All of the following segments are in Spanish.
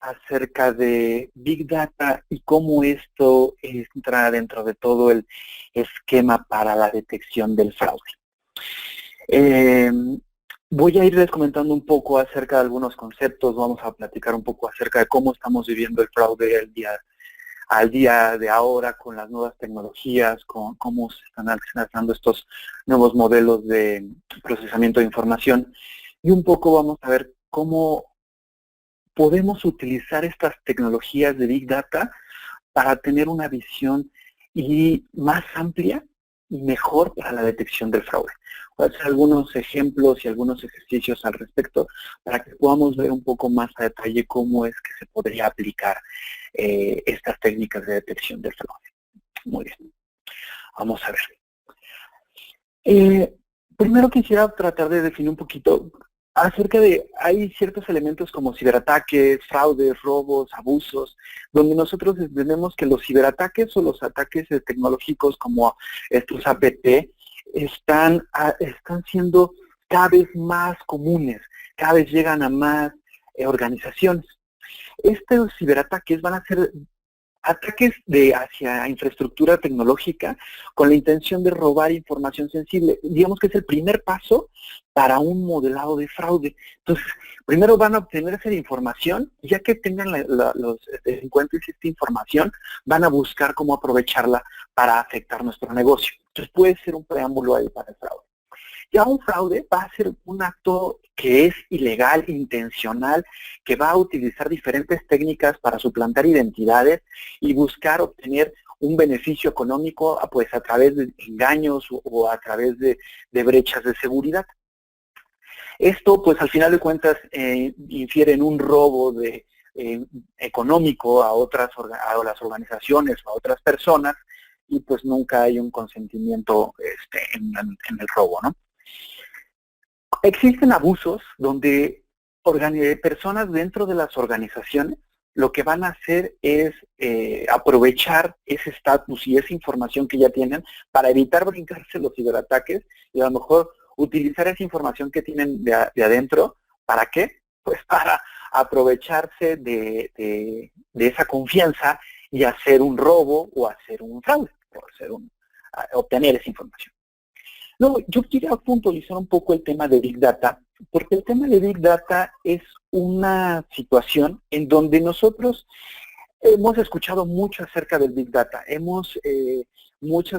acerca de Big Data y cómo esto entra dentro de todo el esquema para la detección del fraude. Voy a irles comentando un poco acerca de algunos conceptos, vamos a platicar un poco acerca de cómo estamos viviendo el fraude al día de ahora con las nuevas tecnologías, con cómo se están alcanzando estos nuevos modelos de procesamiento de información, y un poco vamos a ver cómo podemos utilizar estas tecnologías de Big Data para tener una visión más amplia y mejor para la detección del fraude. Voy a hacer algunos ejemplos y algunos ejercicios al respecto para que podamos ver un poco más a detalle cómo es que se podría aplicar estas técnicas de detección del fraude. Muy bien, vamos a ver. Primero quisiera tratar de definir un poquito acerca de, hay ciertos elementos como ciberataques, fraudes, robos, abusos, donde nosotros entendemos que los ciberataques o los ataques tecnológicos como estos APT están siendo cada vez más comunes, cada vez llegan a más organizaciones. Estos ciberataques van a ser ataques hacia infraestructura tecnológica con la intención de robar información sensible. Digamos que es el primer paso para un modelado de fraude. Entonces, primero van a obtener esa información, y ya que tengan los delincuentes esta información, van a buscar cómo aprovecharla para afectar nuestro negocio. Entonces, puede ser un preámbulo ahí para el fraude. Ya un fraude va a ser un acto que es ilegal, intencional, que va a utilizar diferentes técnicas para suplantar identidades y buscar obtener un beneficio económico pues a través de engaños o a través de brechas de seguridad. Esto pues al final de cuentas infiere en un robo económico a las organizaciones o a otras personas, y pues nunca hay un consentimiento en el robo, ¿no? Existen abusos donde personas dentro de las organizaciones lo que van a hacer es aprovechar ese estatus y esa información que ya tienen para evitar brincarse los ciberataques y a lo mejor utilizar esa información que tienen de adentro. ¿Para qué? Pues para aprovecharse de esa confianza y hacer un robo o hacer un fraude, o obtener esa información. No, yo quería puntualizar un poco el tema de Big Data, porque el tema de Big Data es una situación en donde nosotros hemos escuchado mucho acerca del Big Data.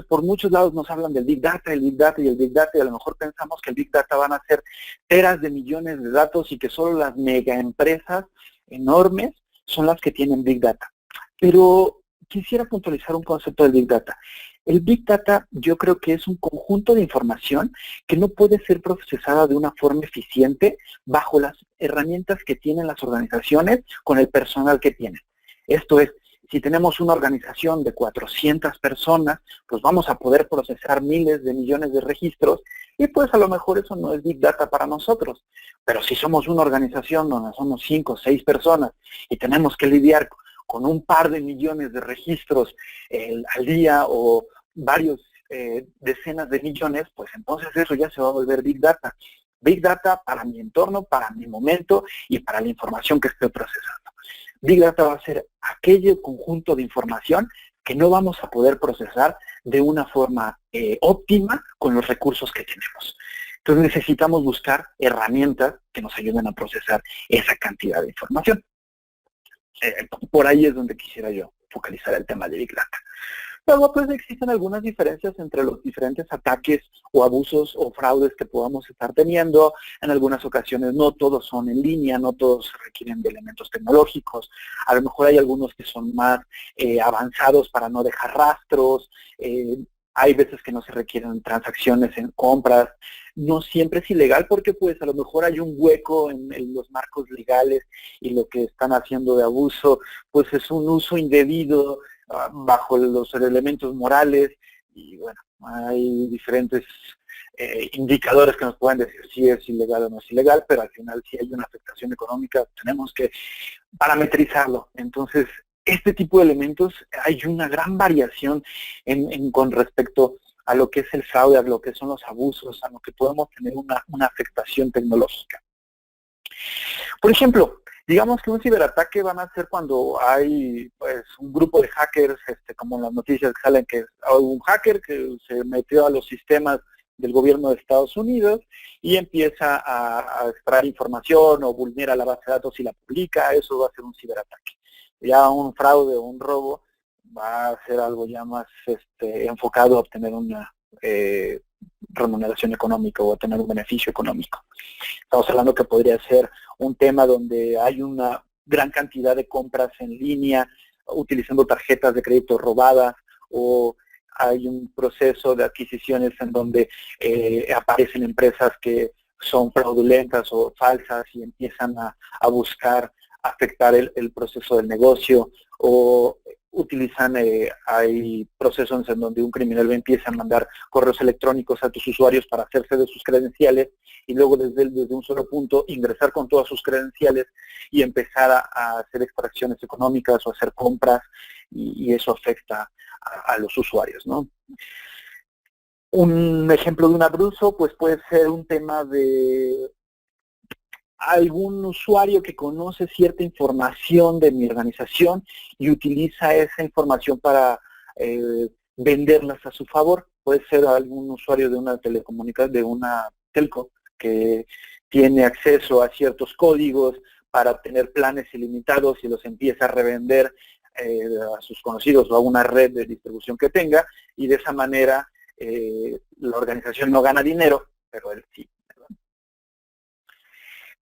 Por muchos lados nos hablan del Big Data, el Big Data y el Big Data, y a lo mejor pensamos que el Big Data van a ser teras de millones de datos y que solo las mega empresas enormes son las que tienen Big Data. Pero quisiera puntualizar un concepto del Big Data. El Big Data yo creo que es un conjunto de información que no puede ser procesada de una forma eficiente bajo las herramientas que tienen las organizaciones con el personal que tienen. Esto es, si tenemos una organización de 400 personas, pues vamos a poder procesar miles de millones de registros y pues a lo mejor eso no es Big Data para nosotros. Pero si somos una organización donde somos 5 o 6 personas y tenemos que lidiar con un par de millones de registros al día o varios decenas de millones, pues entonces eso ya se va a volver Big Data. Big Data para mi entorno, para mi momento y para la información que estoy procesando. Big Data va a ser aquel conjunto de información que no vamos a poder procesar de una forma óptima con los recursos que tenemos. Entonces necesitamos buscar herramientas que nos ayuden a procesar esa cantidad de información. Por ahí es donde quisiera yo focalizar el tema de Big Data. Luego, pues existen algunas diferencias entre los diferentes ataques o abusos o fraudes que podamos estar teniendo. En algunas ocasiones no todos son en línea, no todos requieren de elementos tecnológicos. A lo mejor hay algunos que son más avanzados para no dejar rastros. Hay veces que no se requieren transacciones en compras. No siempre es ilegal porque pues a lo mejor hay un hueco en los marcos legales y lo que están haciendo de abuso pues es un uso indebido bajo los elementos morales, y bueno, hay diferentes indicadores que nos pueden decir si es ilegal o no es ilegal, pero al final si hay una afectación económica tenemos que parametrizarlo. Entonces, este tipo de elementos hay una gran variación con respecto a lo que es el fraude, a lo que son los abusos, a lo que podemos tener una afectación tecnológica. Por ejemplo, Digamos que un ciberataque van a ser cuando hay pues un grupo de hackers, como en las noticias que salen, que hay un hacker que se metió a los sistemas del gobierno de Estados Unidos y empieza a extraer información o vulnera la base de datos y la publica. Eso va a ser un ciberataque. Ya un fraude o un robo va a ser algo ya más enfocado a obtener una remuneración económica o a tener un beneficio económico. Estamos hablando que podría ser un tema donde hay una gran cantidad de compras en línea utilizando tarjetas de crédito robadas, o hay un proceso de adquisiciones en donde aparecen empresas que son fraudulentas o falsas y empiezan a buscar afectar el proceso del negocio, o utilizan, hay procesos en donde un criminal empieza a mandar correos electrónicos a tus usuarios para hacerse de sus credenciales y luego desde un solo punto ingresar con todas sus credenciales y empezar a hacer extracciones económicas o hacer compras, y eso afecta a los usuarios, ¿no? Un ejemplo de un abuso pues puede ser un tema de algún usuario que conoce cierta información de mi organización y utiliza esa información para venderlas a su favor. Puede ser algún usuario de una telecomunicación, de una telco, que tiene acceso a ciertos códigos para obtener planes ilimitados y los empieza a revender a sus conocidos o a una red de distribución que tenga, y de esa manera la organización no gana dinero, pero él sí.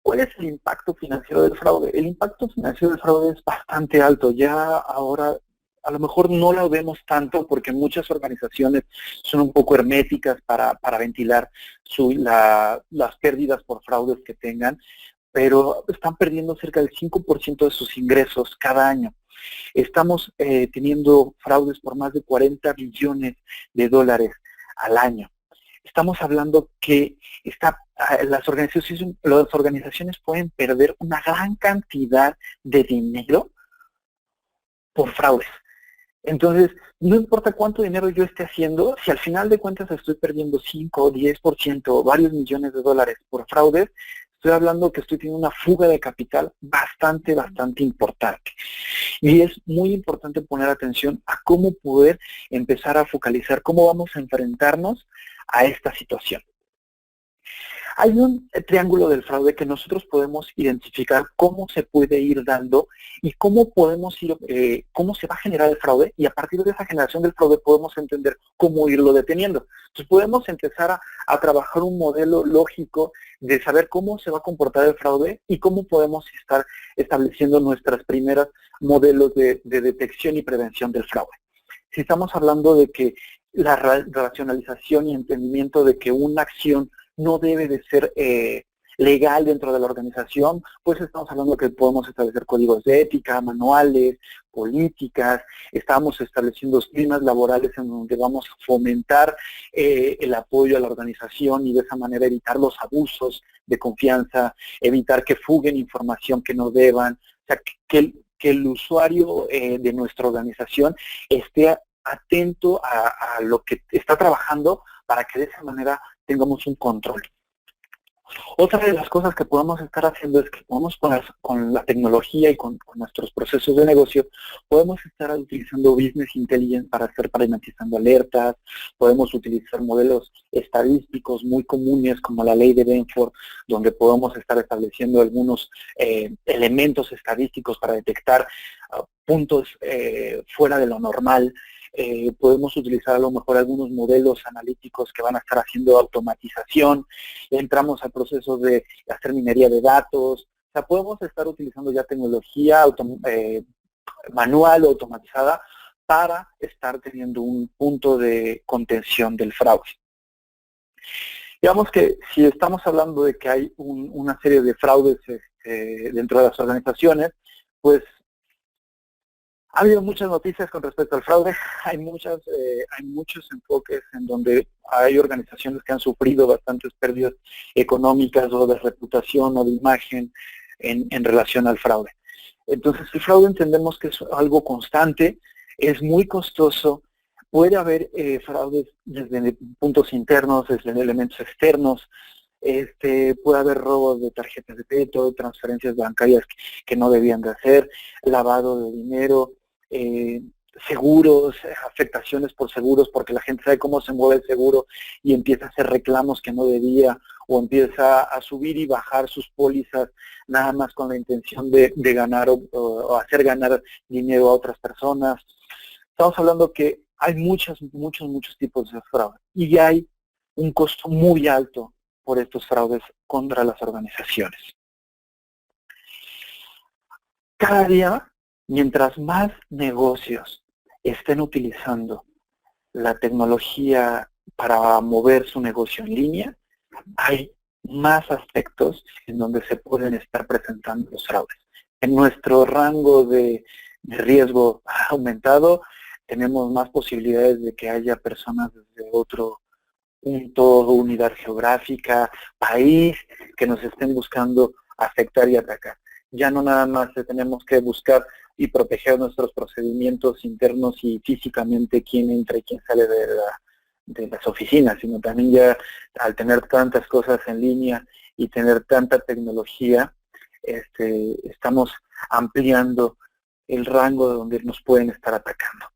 ¿Cuál es el impacto financiero del fraude? El impacto financiero del fraude es bastante alto. Ya ahora a lo mejor no lo vemos tanto porque muchas organizaciones son un poco herméticas para ventilar las pérdidas por fraudes que tengan, pero están perdiendo cerca del 5% de sus ingresos cada año. Estamos teniendo fraudes por más de 40 billones de dólares al año. Estamos hablando que las organizaciones pueden perder una gran cantidad de dinero por fraudes. Entonces, no importa cuánto dinero yo esté haciendo, si al final de cuentas estoy perdiendo 5 o 10% o varios millones de dólares por fraudes, estoy hablando que estoy teniendo una fuga de capital bastante importante. Y es muy importante poner atención a cómo poder empezar a focalizar, cómo vamos a enfrentarnos a esta situación. Hay un triángulo del fraude que nosotros podemos identificar cómo se puede ir dando y cómo podemos ir, cómo se va a generar el fraude, y a partir de esa generación del fraude podemos entender cómo irlo deteniendo. Entonces podemos empezar a trabajar un modelo lógico de saber cómo se va a comportar el fraude y cómo podemos estar estableciendo nuestras primeras modelos de detección y prevención del fraude. Si estamos hablando de que la racionalización y entendimiento de que una acción no debe de ser legal dentro de la organización, pues estamos hablando que podemos establecer códigos de ética, manuales, políticas, estamos estableciendo climas laborales en donde vamos a fomentar el apoyo a la organización y de esa manera evitar los abusos de confianza, evitar que fuguen información que no deban, o sea, que el usuario de nuestra organización esté atento a lo que está trabajando para que de esa manera tengamos un control. Otra de las cosas que podemos estar haciendo es que podemos con la tecnología y con nuestros procesos de negocio, podemos estar utilizando Business Intelligence para estar parametrizando alertas, podemos utilizar modelos estadísticos muy comunes como la ley de Benford, donde podemos estar estableciendo algunos elementos estadísticos para detectar puntos fuera de lo normal. Podemos utilizar a lo mejor algunos modelos analíticos que van a estar haciendo automatización, entramos al proceso de hacer minería de datos, o sea, podemos estar utilizando ya tecnología manual o automatizada para estar teniendo un punto de contención del fraude. Digamos que si estamos hablando de que hay una serie de fraudes dentro de las organizaciones, pues ha habido muchas noticias con respecto al fraude, hay muchos enfoques en donde hay organizaciones que han sufrido bastantes pérdidas económicas o de reputación o de imagen en relación al fraude. Entonces el fraude entendemos que es algo constante, es muy costoso, puede haber fraudes desde puntos internos, desde elementos externos, puede haber robos de tarjetas de crédito, transferencias bancarias que no debían de hacer, lavado de dinero, seguros, afectaciones por seguros, porque la gente sabe cómo se mueve el seguro y empieza a hacer reclamos que no debía, o empieza a subir y bajar sus pólizas nada más con la intención de ganar o hacer ganar dinero a otras personas. Estamos hablando que hay muchos tipos de fraude y hay un costo muy alto por estos fraudes contra las organizaciones. Cada día, mientras más negocios estén utilizando la tecnología para mover su negocio en línea, hay más aspectos en donde se pueden estar presentando los fraudes. En nuestro rango de riesgo aumentado, tenemos más posibilidades de que haya personas desde otro punto, unidad geográfica, país, que nos estén buscando afectar y atacar. Ya no nada más tenemos que buscar y proteger nuestros procedimientos internos y físicamente quién entra y quién sale de las oficinas, sino también ya al tener tantas cosas en línea y tener tanta tecnología, estamos ampliando el rango de donde nos pueden estar atacando.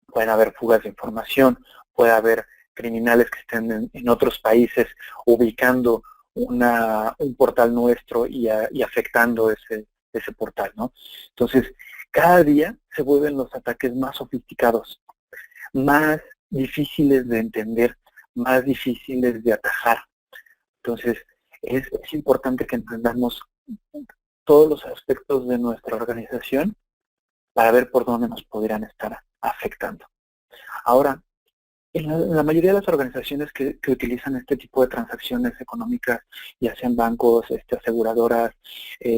Pueden haber fugas de información, puede haber criminales que estén en otros países ubicando un portal nuestro y afectando ese portal, ¿no? Entonces, cada día se vuelven los ataques más sofisticados, más difíciles de entender, más difíciles de atajar. Entonces, es importante que entendamos todos los aspectos de nuestra organización para ver por dónde nos podrían estar afectando. Ahora, en la mayoría de las organizaciones que utilizan este tipo de transacciones económicas, ya sean bancos, aseguradoras,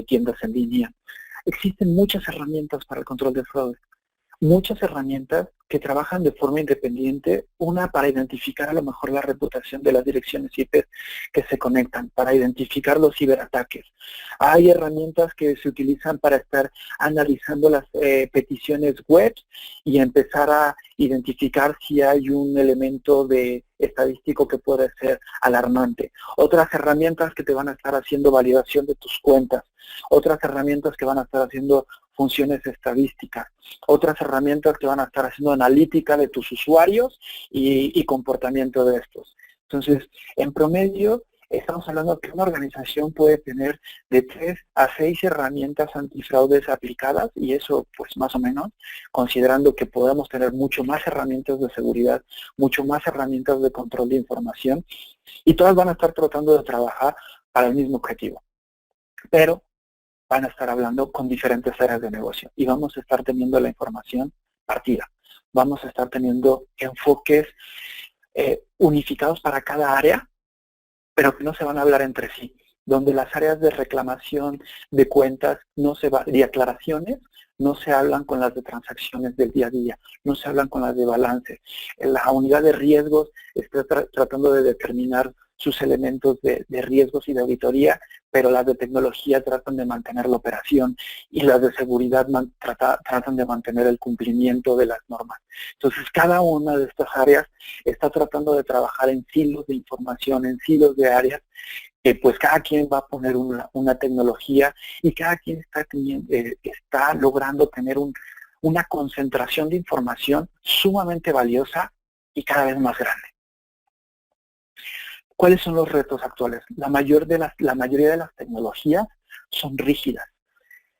tiendas en línea, existen muchas herramientas para el control de fraude. Muchas herramientas que trabajan de forma independiente, una para identificar a lo mejor la reputación de las direcciones IP que se conectan, para identificar los ciberataques. Hay herramientas que se utilizan para estar analizando las peticiones web y empezar a identificar si hay un elemento de estadístico que puede ser alarmante. Otras herramientas que te van a estar haciendo validación de tus cuentas. Otras herramientas que van a estar haciendo funciones estadísticas, otras herramientas que van a estar haciendo analítica de tus usuarios y comportamiento de estos. Entonces, en promedio, estamos hablando de que una organización puede tener de 3 a 6 herramientas antifraudes aplicadas, y eso, pues, más o menos, considerando que podemos tener mucho más herramientas de seguridad, mucho más herramientas de control de información, y todas van a estar tratando de trabajar para el mismo objetivo. Pero van a estar hablando con diferentes áreas de negocio y vamos a estar teniendo la información partida. Vamos a estar teniendo enfoques unificados para cada área, pero que no se van a hablar entre sí, donde las áreas de reclamación de cuentas y aclaraciones no se hablan con las de transacciones del día a día, no se hablan con las de balance. La unidad de riesgos está tratando de determinar sus elementos de riesgos y de auditoría, pero las de tecnología tratan de mantener la operación y las de seguridad tratan de mantener el cumplimiento de las normas. Entonces, cada una de estas áreas está tratando de trabajar en silos de información, en silos de áreas, que pues cada quien va a poner una tecnología y cada quien está logrando tener una concentración de información sumamente valiosa y cada vez más grande. ¿Cuáles son los retos actuales? La mayoría de las tecnologías son rígidas.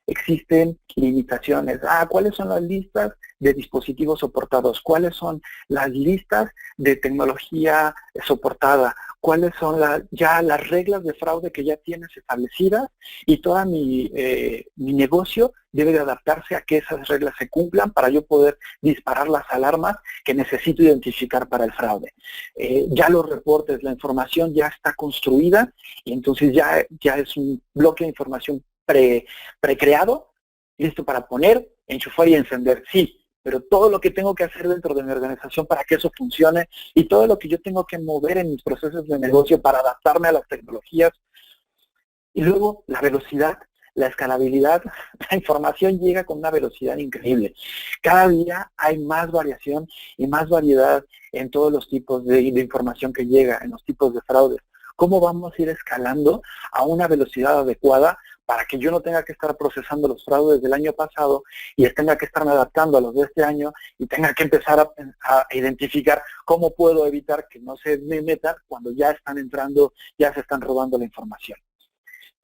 Existen limitaciones. ¿Cuáles son las listas de dispositivos soportados? ¿Cuáles son las listas de tecnología soportada? ¿Cuáles son ya las reglas de fraude que ya tienes establecidas? Y todo mi negocio debe de adaptarse a que esas reglas se cumplan para yo poder disparar las alarmas que necesito identificar para el fraude. Ya los reportes, la información ya está construida y entonces ya es un bloque de información precreado, listo para poner, enchufar y encender. Sí, pero todo lo que tengo que hacer dentro de mi organización para que eso funcione y todo lo que yo tengo que mover en mis procesos de negocio para adaptarme a las tecnologías. Y luego la velocidad, la escalabilidad, la información llega con una velocidad increíble. Cada día hay más variación y más variedad en todos los tipos de información que llega, en los tipos de fraudes. cómo vamos a ir escalando a una velocidad adecuada para que yo no tenga que estar procesando los fraudes del año pasado y tenga que estarme adaptando a los de este año y tenga que empezar a identificar cómo puedo evitar que no se me metan cuando ya están entrando, ya se están robando la información.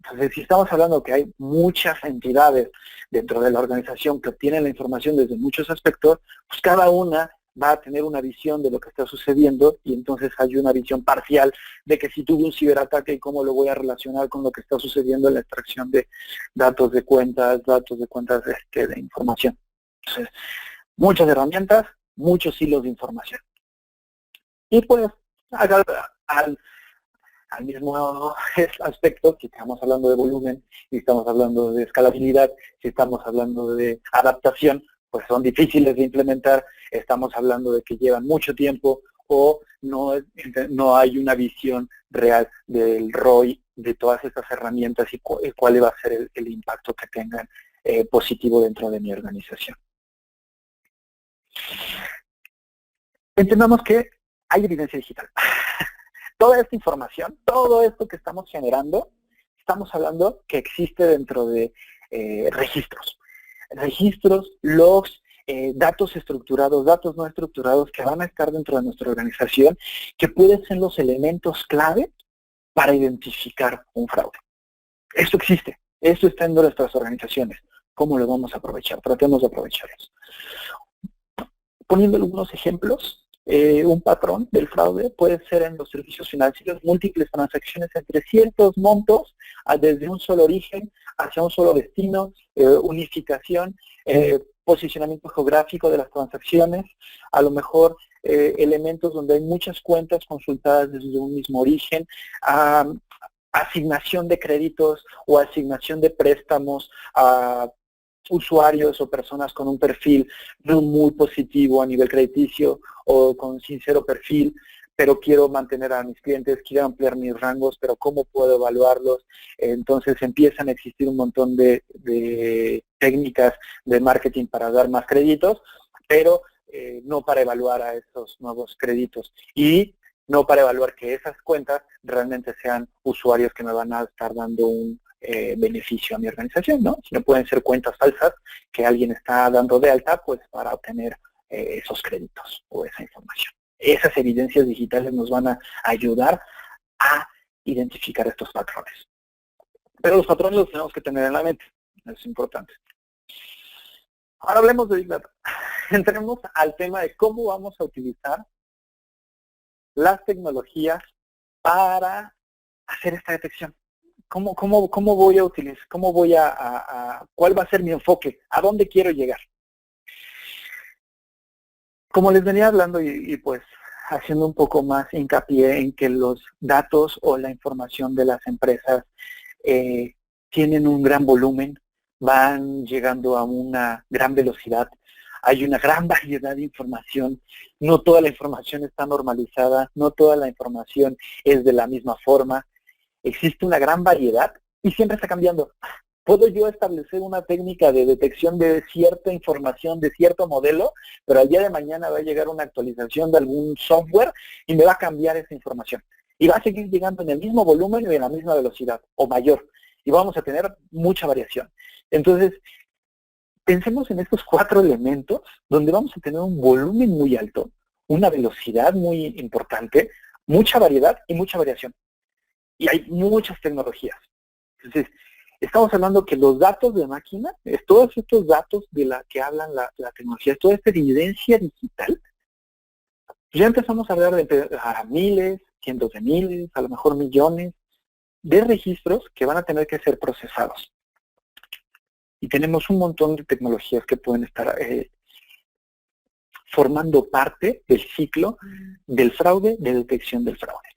Entonces, si estamos hablando que hay muchas entidades dentro de la organización que obtienen la información desde muchos aspectos, pues cada una va a tener una visión de lo que está sucediendo y entonces hay una visión parcial de que si tuve un ciberataque y cómo lo voy a relacionar con lo que está sucediendo en la extracción de datos de cuentas de información. Entonces, muchas herramientas, muchos hilos de información. Y pues, al mismo aspecto, si estamos hablando de volumen, si estamos hablando de escalabilidad, si estamos hablando de adaptación, pues son difíciles de implementar, estamos hablando de que llevan mucho tiempo o no hay una visión real del ROI de todas estas herramientas y cuál va a ser el impacto que tengan positivo dentro de mi organización. Entendamos que hay evidencia digital. Toda esta información, todo esto que estamos generando, estamos hablando que existe dentro de registros. Registros, logs, datos estructurados, datos no estructurados que van a estar dentro de nuestra organización, que pueden ser los elementos clave para identificar un fraude. Esto existe, esto está en nuestras organizaciones. ¿Cómo lo vamos a aprovechar? Tratemos de aprovecharlos. Poniendo algunos ejemplos, un patrón del fraude puede ser en los servicios financieros, múltiples transacciones entre ciertos montos, desde un solo origen hacia un solo destino, unificación, posicionamiento geográfico de las transacciones, a lo mejor elementos donde hay muchas cuentas consultadas desde un mismo origen, asignación de créditos o asignación de préstamos a usuarios o personas con un perfil no muy positivo a nivel crediticio o con sincero perfil, pero quiero mantener a mis clientes, quiero ampliar mis rangos, pero ¿cómo puedo evaluarlos? Entonces empiezan a existir un montón de técnicas de marketing para dar más créditos, pero no para evaluar a esos nuevos créditos y no para evaluar que esas cuentas realmente sean usuarios que me van a estar dando un beneficio a mi organización, ¿no? Sino pueden ser cuentas falsas que alguien está dando de alta pues para obtener esos créditos o esa información. Esas evidencias digitales nos van a ayudar a identificar estos patrones. Pero los patrones los tenemos que tener en la mente, es importante. Ahora hablemos de Big Data. Entremos al tema de cómo vamos a utilizar las tecnologías para hacer esta detección. ¿Cómo voy a utilizar? ¿Cuál va a ser mi enfoque? ¿A dónde quiero llegar? Como les venía hablando y pues haciendo un poco más hincapié en que los datos o la información de las empresas tienen un gran volumen, van llegando a una gran velocidad, hay una gran variedad de información, no toda la información está normalizada, no toda la información es de la misma forma, existe una gran variedad y siempre está cambiando. ¿Puedo yo establecer una técnica de detección de cierta información, de cierto modelo, pero al día de mañana va a llegar una actualización de algún software y me va a cambiar esa información? Y va a seguir llegando en el mismo volumen y en la misma velocidad, o mayor. Y vamos a tener mucha variación. Entonces, pensemos en estos 4 elementos, donde vamos a tener un volumen muy alto, una velocidad muy importante, mucha variedad y mucha variación. Y hay muchas tecnologías. Entonces, estamos hablando que los datos de máquina, todos estos datos de la que hablan la tecnología, toda esta evidencia digital, ya empezamos a hablar de miles, cientos de miles, a lo mejor millones de registros que van a tener que ser procesados. Y tenemos un montón de tecnologías que pueden estar formando parte del ciclo del fraude, de detección del fraude.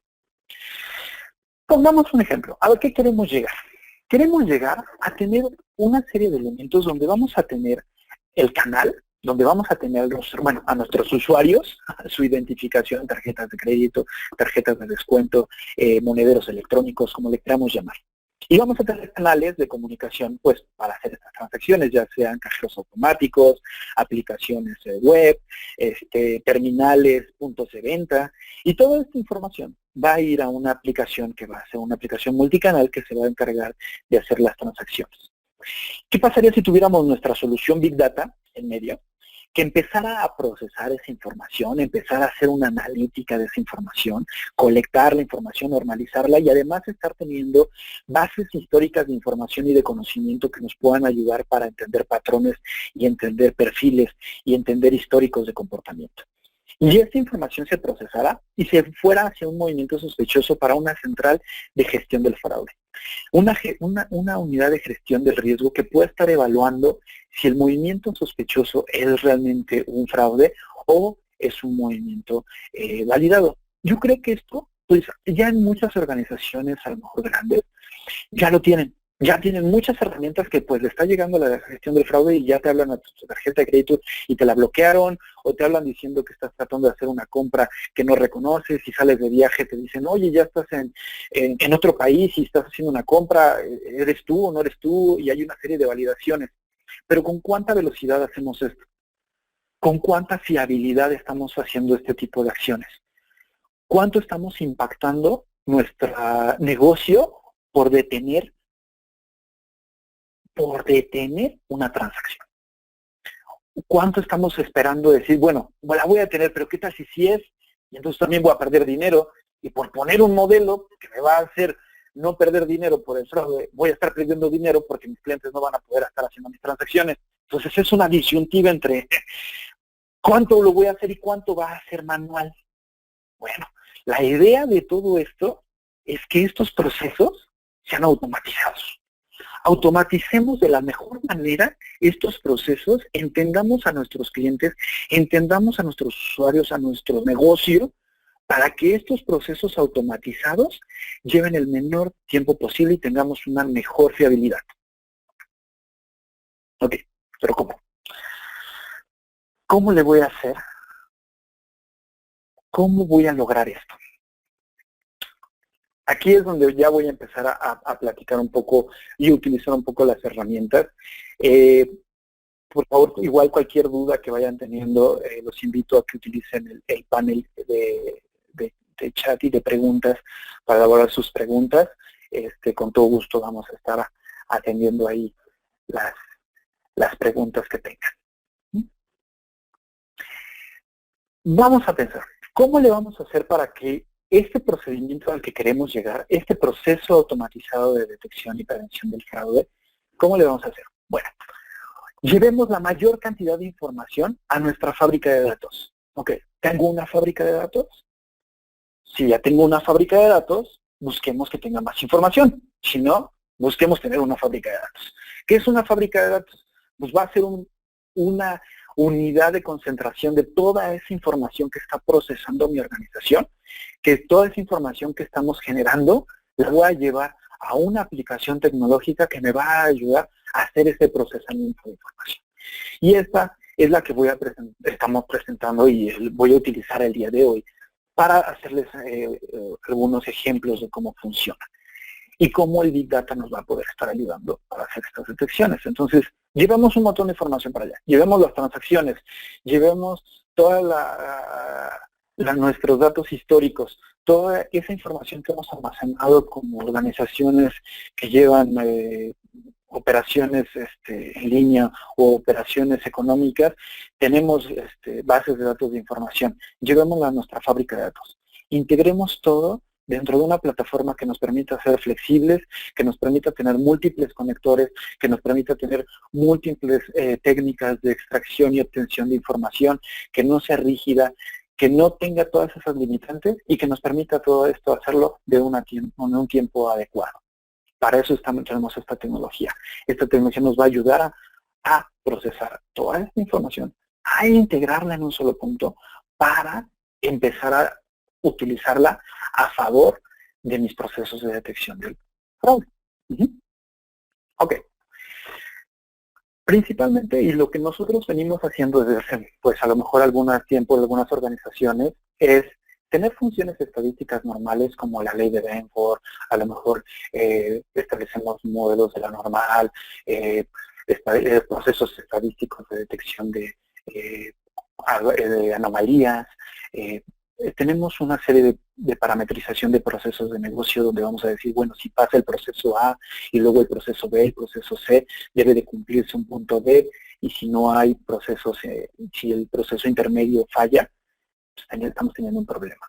Pongamos un ejemplo. A ver, ¿qué queremos llegar? Queremos llegar a tener una serie de elementos donde vamos a tener el canal, donde vamos a tener a nuestros usuarios, su identificación, tarjetas de crédito, tarjetas de descuento, monederos electrónicos, como le queramos llamar. Y vamos a tener canales de comunicación, pues, para hacer estas transacciones, ya sean cajeros automáticos, aplicaciones web, terminales, puntos de venta, y toda esta información va a ir a una aplicación que va a ser una aplicación multicanal que se va a encargar de hacer las transacciones. ¿Qué pasaría si tuviéramos nuestra solución Big Data en medio, que empezara a procesar esa información, empezar a hacer una analítica de esa información, colectar la información, normalizarla y además estar teniendo bases históricas de información y de conocimiento que nos puedan ayudar para entender patrones y entender perfiles y entender históricos de comportamiento? Y esta información se procesará y se fuera hacia un movimiento sospechoso para una central de gestión del fraude. Una unidad de gestión del riesgo que pueda estar evaluando si el movimiento sospechoso es realmente un fraude o es un movimiento validado. Yo creo que esto, pues ya en muchas organizaciones, a lo mejor grandes, ya lo tienen. Ya tienen muchas herramientas que pues le está llegando la gestión del fraude y ya te hablan a tu tarjeta de crédito y te la bloquearon, o te hablan diciendo que estás tratando de hacer una compra que no reconoces, y sales de viaje te dicen, oye, ya estás en otro país y estás haciendo una compra, ¿eres tú o no eres tú? Y hay una serie de validaciones. Pero ¿con cuánta velocidad hacemos esto? ¿Con cuánta fiabilidad estamos haciendo este tipo de acciones? ¿Cuánto estamos impactando nuestro negocio por detener una transacción? ¿Cuánto estamos esperando decir, bueno, la voy a tener, pero qué tal si sí es? Y entonces también voy a perder dinero, y por poner un modelo que me va a hacer no perder dinero por el fraude, voy a estar perdiendo dinero porque mis clientes no van a poder estar haciendo mis transacciones. Entonces es una disyuntiva entre cuánto lo voy a hacer y cuánto va a ser manual. Bueno, la idea de todo esto es que estos procesos sean automatizados. Automaticemos de la mejor manera estos procesos, entendamos a nuestros clientes, entendamos a nuestros usuarios, a nuestro negocio, para que estos procesos automatizados lleven el menor tiempo posible y tengamos una mejor fiabilidad. Ok, pero ¿cómo? ¿Cómo le voy a hacer? ¿Cómo voy a lograr esto? Aquí es donde ya voy a empezar a platicar un poco y utilizar un poco las herramientas. Por favor, igual cualquier duda que vayan teniendo, los invito a que utilicen el panel de chat y de preguntas para elaborar sus preguntas. Con todo gusto vamos a estar atendiendo ahí las preguntas que tengan. Vamos a pensar, ¿cómo le vamos a hacer para que este procedimiento al que queremos llegar, este proceso automatizado de detección y prevención del fraude, ¿cómo le vamos a hacer? Bueno, llevemos la mayor cantidad de información a nuestra fábrica de datos. Ok, ¿tengo una fábrica de datos? Si ya tengo una fábrica de datos, busquemos que tenga más información. Si no, busquemos tener una fábrica de datos. ¿Qué es una fábrica de datos? Pues va a ser una unidad de concentración de toda esa información que está procesando mi organización, que toda esa información que estamos generando la voy a llevar a una aplicación tecnológica que me va a ayudar a hacer ese procesamiento de información. Y esta es la que estamos presentando y voy a utilizar el día de hoy para hacerles algunos ejemplos de cómo funciona y cómo el Big Data nos va a poder estar ayudando para hacer estas detecciones. Entonces, llevemos un montón de información para allá, llevemos las transacciones, llevemos toda nuestros datos históricos, toda esa información que hemos almacenado como organizaciones que llevan operaciones en línea o operaciones económicas, tenemos bases de datos de información, llevémosla a nuestra fábrica de datos, integremos todo dentro de una plataforma que nos permita ser flexibles, que nos permita tener múltiples conectores, que nos permita tener múltiples técnicas de extracción y obtención de información, que no sea rígida, que no tenga todas esas limitantes y que nos permita todo esto hacerlo en un tiempo adecuado. Para eso tenemos esta tecnología. Esta tecnología nos va a ayudar a procesar toda esta información, a integrarla en un solo punto para empezar a utilizarla a favor de mis procesos de detección del fraude. Ok. Principalmente, y lo que nosotros venimos haciendo desde hace, pues a lo mejor algún tiempo, algunas organizaciones, es tener funciones estadísticas normales como la ley de Benford, a lo mejor establecemos modelos de la normal, procesos estadísticos de detección de anomalías, tenemos una serie de parametrización de procesos de negocio donde vamos a decir, bueno, si pasa el proceso A y luego el proceso B, el proceso C, debe de cumplirse un punto B, y si no hay procesos, si el proceso intermedio falla, pues estamos teniendo un problema.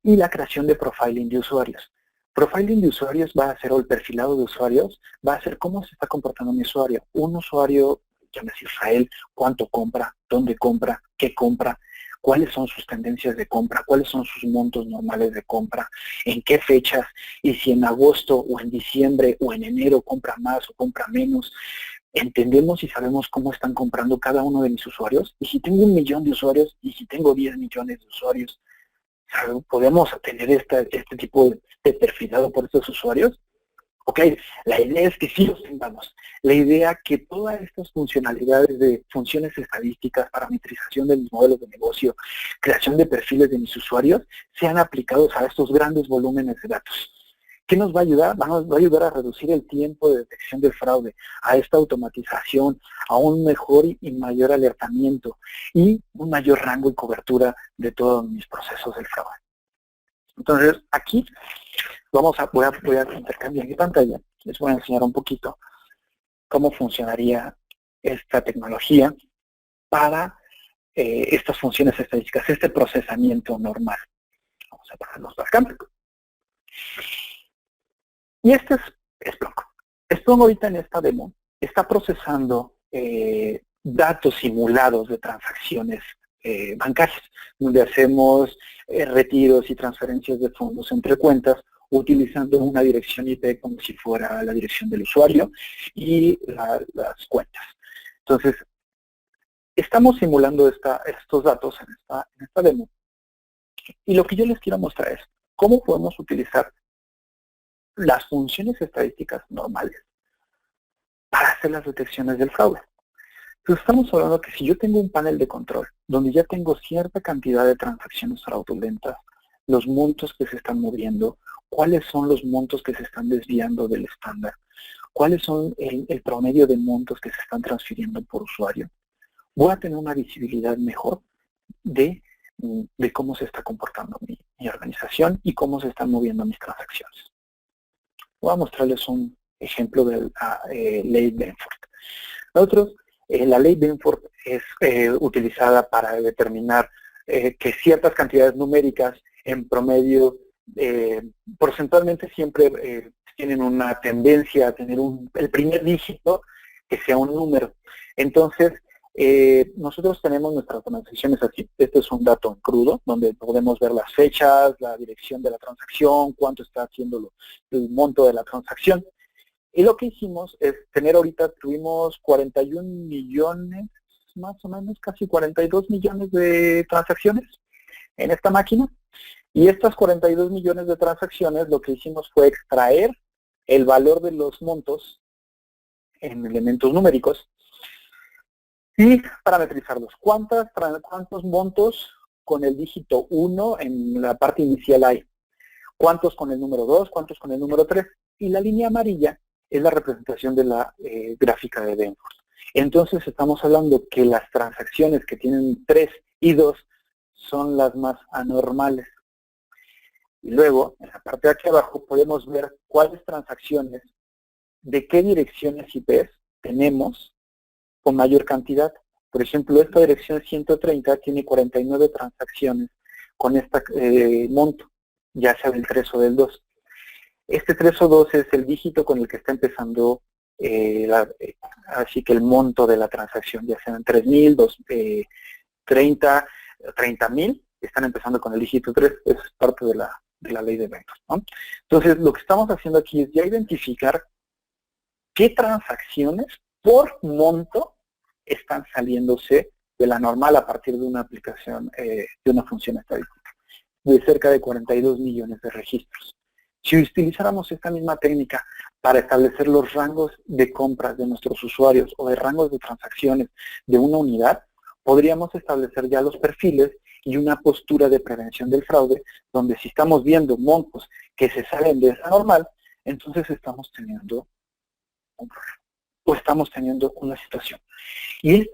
Y la creación de profiling de usuarios. Profiling de usuarios va a ser, o el perfilado de usuarios, va a ser cómo se está comportando mi usuario. Un usuario, llámese Israel, cuánto compra, dónde compra, qué compra, cuáles son sus tendencias de compra, cuáles son sus montos normales de compra, en qué fechas, y si en agosto o en diciembre o en enero compra más o compra menos. Entendemos y sabemos cómo están comprando cada uno de mis usuarios, y si tengo 1 millón de usuarios y si tengo 10 millones de usuarios, ¿podemos tener este tipo de perfilado por estos usuarios? Ok, la idea es que sí los tengamos. La idea que todas estas funcionalidades de funciones estadísticas, parametrización de mis modelos de negocio, creación de perfiles de mis usuarios, sean aplicados a estos grandes volúmenes de datos. ¿Qué nos va a ayudar? Va a ayudar a reducir el tiempo de detección del fraude, a esta automatización, a un mejor y mayor alertamiento y un mayor rango y cobertura de todos mis procesos del fraude. Entonces, aquí voy a intercambiar mi pantalla. Les voy a enseñar un poquito cómo funcionaría esta tecnología para estas funciones estadísticas, este procesamiento normal. Vamos a ponerlos al campo. Y este es Splunk. Splunk ahorita en esta demo está procesando datos simulados de transacciones bancarias, donde hacemos retiros y transferencias de fondos entre cuentas utilizando una dirección IP como si fuera la dirección del usuario y las cuentas. Entonces, estamos simulando estos datos en esta demo. Y lo que yo les quiero mostrar es cómo podemos utilizar las funciones estadísticas normales para hacer las detecciones del fraude. Entonces estamos hablando que si yo tengo un panel de control donde ya tengo cierta cantidad de transacciones fraudulentas, los montos que se están moviendo, cuáles son los montos que se están desviando del estándar, cuáles son el promedio de montos que se están transfiriendo por usuario, voy a tener una visibilidad mejor de cómo se está comportando mi organización y cómo se están moviendo mis transacciones. Voy a mostrarles un ejemplo de la ley Benford. Nosotros, la ley Benford es utilizada para determinar que ciertas cantidades numéricas en promedio, porcentualmente siempre tienen una tendencia a tener el primer dígito que sea un número. Entonces, nosotros tenemos nuestras transacciones así. Este es un dato en crudo, donde podemos ver las fechas, la dirección de la transacción, cuánto está haciendo el monto de la transacción. Y lo que hicimos es tuvimos 41 millones, más o menos, casi 42 millones de transacciones en esta máquina. Y estas 42 millones de transacciones, lo que hicimos fue extraer el valor de los montos en elementos numéricos y parametrizarlos. ¿Cuántos montos con el dígito 1 en la parte inicial hay? ¿Cuántos con el número 2? ¿Cuántos con el número 3? Y la línea amarilla es la representación de la gráfica de Benford. Entonces estamos hablando que las transacciones que tienen 3 y 2 son las más anormales. Y luego, en la parte de aquí abajo, podemos ver cuáles transacciones, de qué direcciones IPs tenemos con mayor cantidad. Por ejemplo, esta dirección 130 tiene 49 transacciones con este monto, ya sea del 3 o del 2. Este 3 o 2 es el dígito con el que está empezando, así que el monto de la transacción, ya sean 3,000, 30, 30,000, están empezando con el dígito 3, es parte de la ley de Benford, ¿no? Entonces, lo que estamos haciendo aquí es ya identificar qué transacciones por monto están saliéndose de la normal a partir de una aplicación, de una función estadística, de cerca de 42 millones de registros. Si utilizáramos esta misma técnica para establecer los rangos de compras de nuestros usuarios o de rangos de transacciones de una unidad, podríamos establecer ya los perfiles y una postura de prevención del fraude, donde si estamos viendo montos que se salen de esa normal, entonces estamos teniendo un problema o estamos teniendo una situación. Y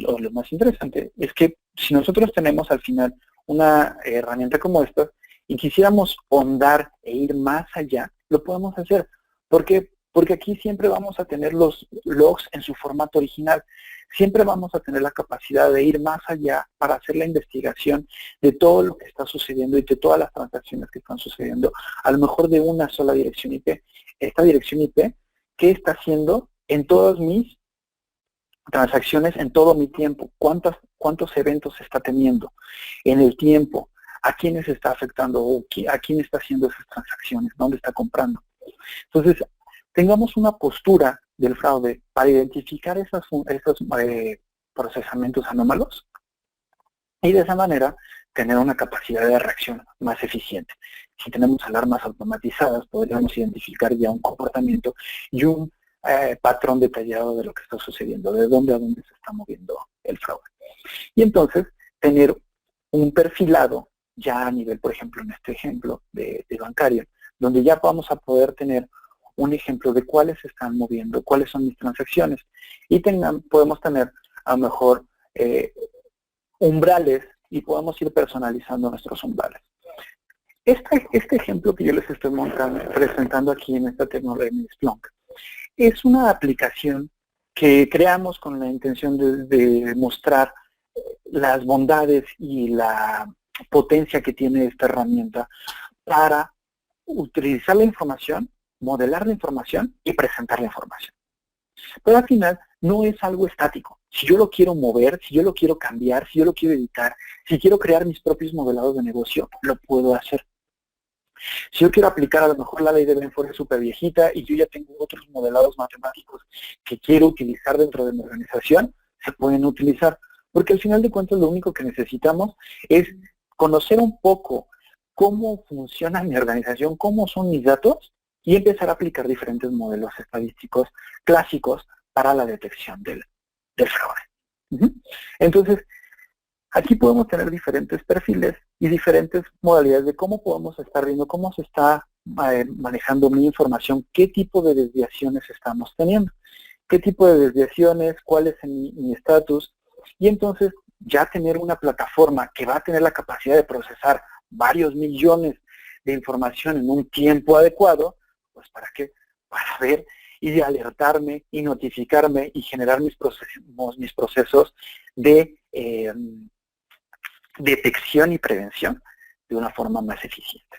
lo más interesante es que si nosotros tenemos al final una herramienta como esta y quisiéramos ahondar e ir más allá, lo podemos hacer. ¿Por qué? Porque aquí siempre vamos a tener los logs en su formato original. Siempre vamos a tener la capacidad de ir más allá para hacer la investigación de todo lo que está sucediendo y de todas las transacciones que están sucediendo, a lo mejor de una sola dirección IP. Esta dirección IP, ¿qué está haciendo en todas mis transacciones, en todo mi tiempo? ¿Cuántos eventos está teniendo en el tiempo? ¿A quiénes está afectando? ¿O a quién está haciendo esas transacciones? ¿Dónde está comprando? Entonces, tengamos una postura del fraude para identificar esos procesamientos anómalos y de esa manera tener una capacidad de reacción más eficiente. Si tenemos alarmas automatizadas, podríamos identificar ya un comportamiento y un patrón detallado de lo que está sucediendo, de dónde a dónde se está moviendo el fraude. Y entonces, tener un perfilado ya a nivel, por ejemplo, en este ejemplo de bancario, donde ya vamos a poder tener un ejemplo de cuáles se están moviendo, cuáles son mis transacciones. Y podemos tener a lo mejor umbrales y podemos ir personalizando nuestros umbrales. Este ejemplo que yo les estoy presentando aquí en esta tecnología de Splunk es una aplicación que creamos con la intención de mostrar las bondades y la potencia que tiene esta herramienta para utilizar la información, modelar la información y presentar la información. Pero al final no es algo estático. Si yo lo quiero mover, si yo lo quiero cambiar, si yo lo quiero editar, si quiero crear mis propios modelados de negocio, lo puedo hacer. Si yo quiero aplicar a lo mejor la ley de Benford es súper viejita y yo ya tengo otros modelados matemáticos que quiero utilizar dentro de mi organización, se pueden utilizar. Porque al final de cuentas lo único que necesitamos es conocer un poco cómo funciona mi organización, cómo son mis datos y empezar a aplicar diferentes modelos estadísticos clásicos para la detección del fraude. Entonces, aquí podemos tener diferentes perfiles y diferentes modalidades de cómo podemos estar viendo, cómo se está manejando mi información, qué tipo de desviaciones estamos teniendo, qué tipo de desviaciones, cuál es mi estatus, y entonces ya tener una plataforma que va a tener la capacidad de procesar varios millones de información en un tiempo adecuado, pues ¿para qué? Para ver y alertarme y notificarme y generar mis procesos de detección y prevención de una forma más eficiente.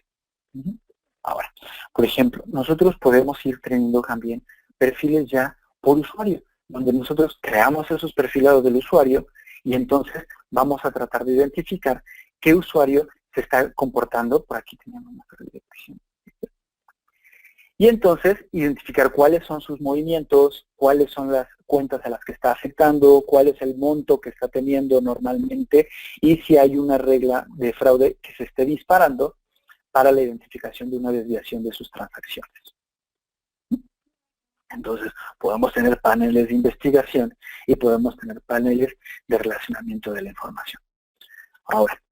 Ahora, por ejemplo, nosotros podemos ir teniendo también perfiles ya por usuario, donde nosotros creamos esos perfilados del usuario y entonces vamos a tratar de identificar qué usuario se está comportando. Por aquí tenemos una dirección. Y entonces identificar cuáles son sus movimientos, cuáles son las cuentas a las que está afectando, cuál es el monto que está teniendo normalmente y si hay una regla de fraude que se esté disparando para la identificación de una desviación de sus transacciones. Entonces, podemos tener paneles de investigación y podemos tener paneles de relacionamiento de la información. Ahora,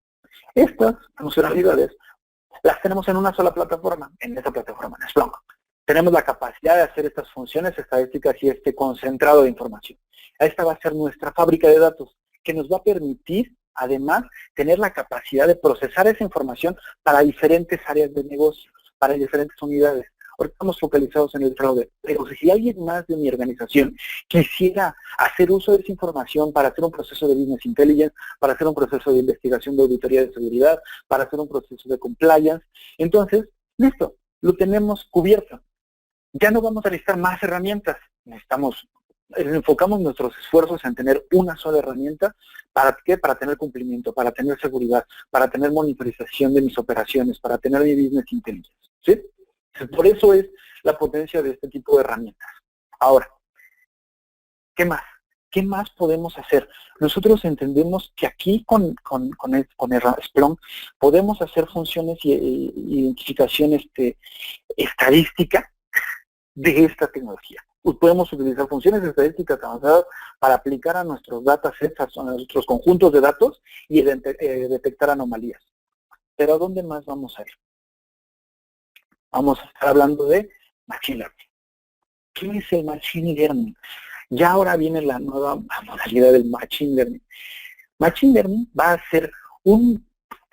estas funcionalidades las tenemos en una sola plataforma, en esa plataforma, en Splunk. Tenemos la capacidad de hacer estas funciones estadísticas y este concentrado de información. Esta va a ser nuestra fábrica de datos, que nos va a permitir, además, tener la capacidad de procesar esa información para diferentes áreas de negocio, para diferentes unidades. Ahora estamos focalizados en el fraude, pero si alguien más de mi organización quisiera hacer uso de esa información para hacer un proceso de business intelligence, para hacer un proceso de investigación de auditoría de seguridad, para hacer un proceso de compliance, entonces, listo, lo tenemos cubierto. Ya no vamos a necesitar más herramientas, enfocamos nuestros esfuerzos en tener una sola herramienta. ¿Para qué? Para tener cumplimiento, para tener seguridad, para tener monitorización de mis operaciones, para tener mi business intelligence, ¿sí? Por eso es la potencia de este tipo de herramientas. Ahora, ¿qué más? ¿Qué más podemos hacer? Nosotros entendemos que aquí con Splunk podemos hacer funciones y identificación estadística de esta tecnología. Podemos utilizar funciones estadísticas avanzadas para aplicar a nuestros datasets, a nuestros conjuntos de datos y detectar anomalías. Pero ¿a dónde más vamos a ir? Vamos a estar hablando de Machine Learning. ¿Qué es el Machine Learning? Ya ahora viene la nueva modalidad del Machine Learning. Machine Learning va a ser un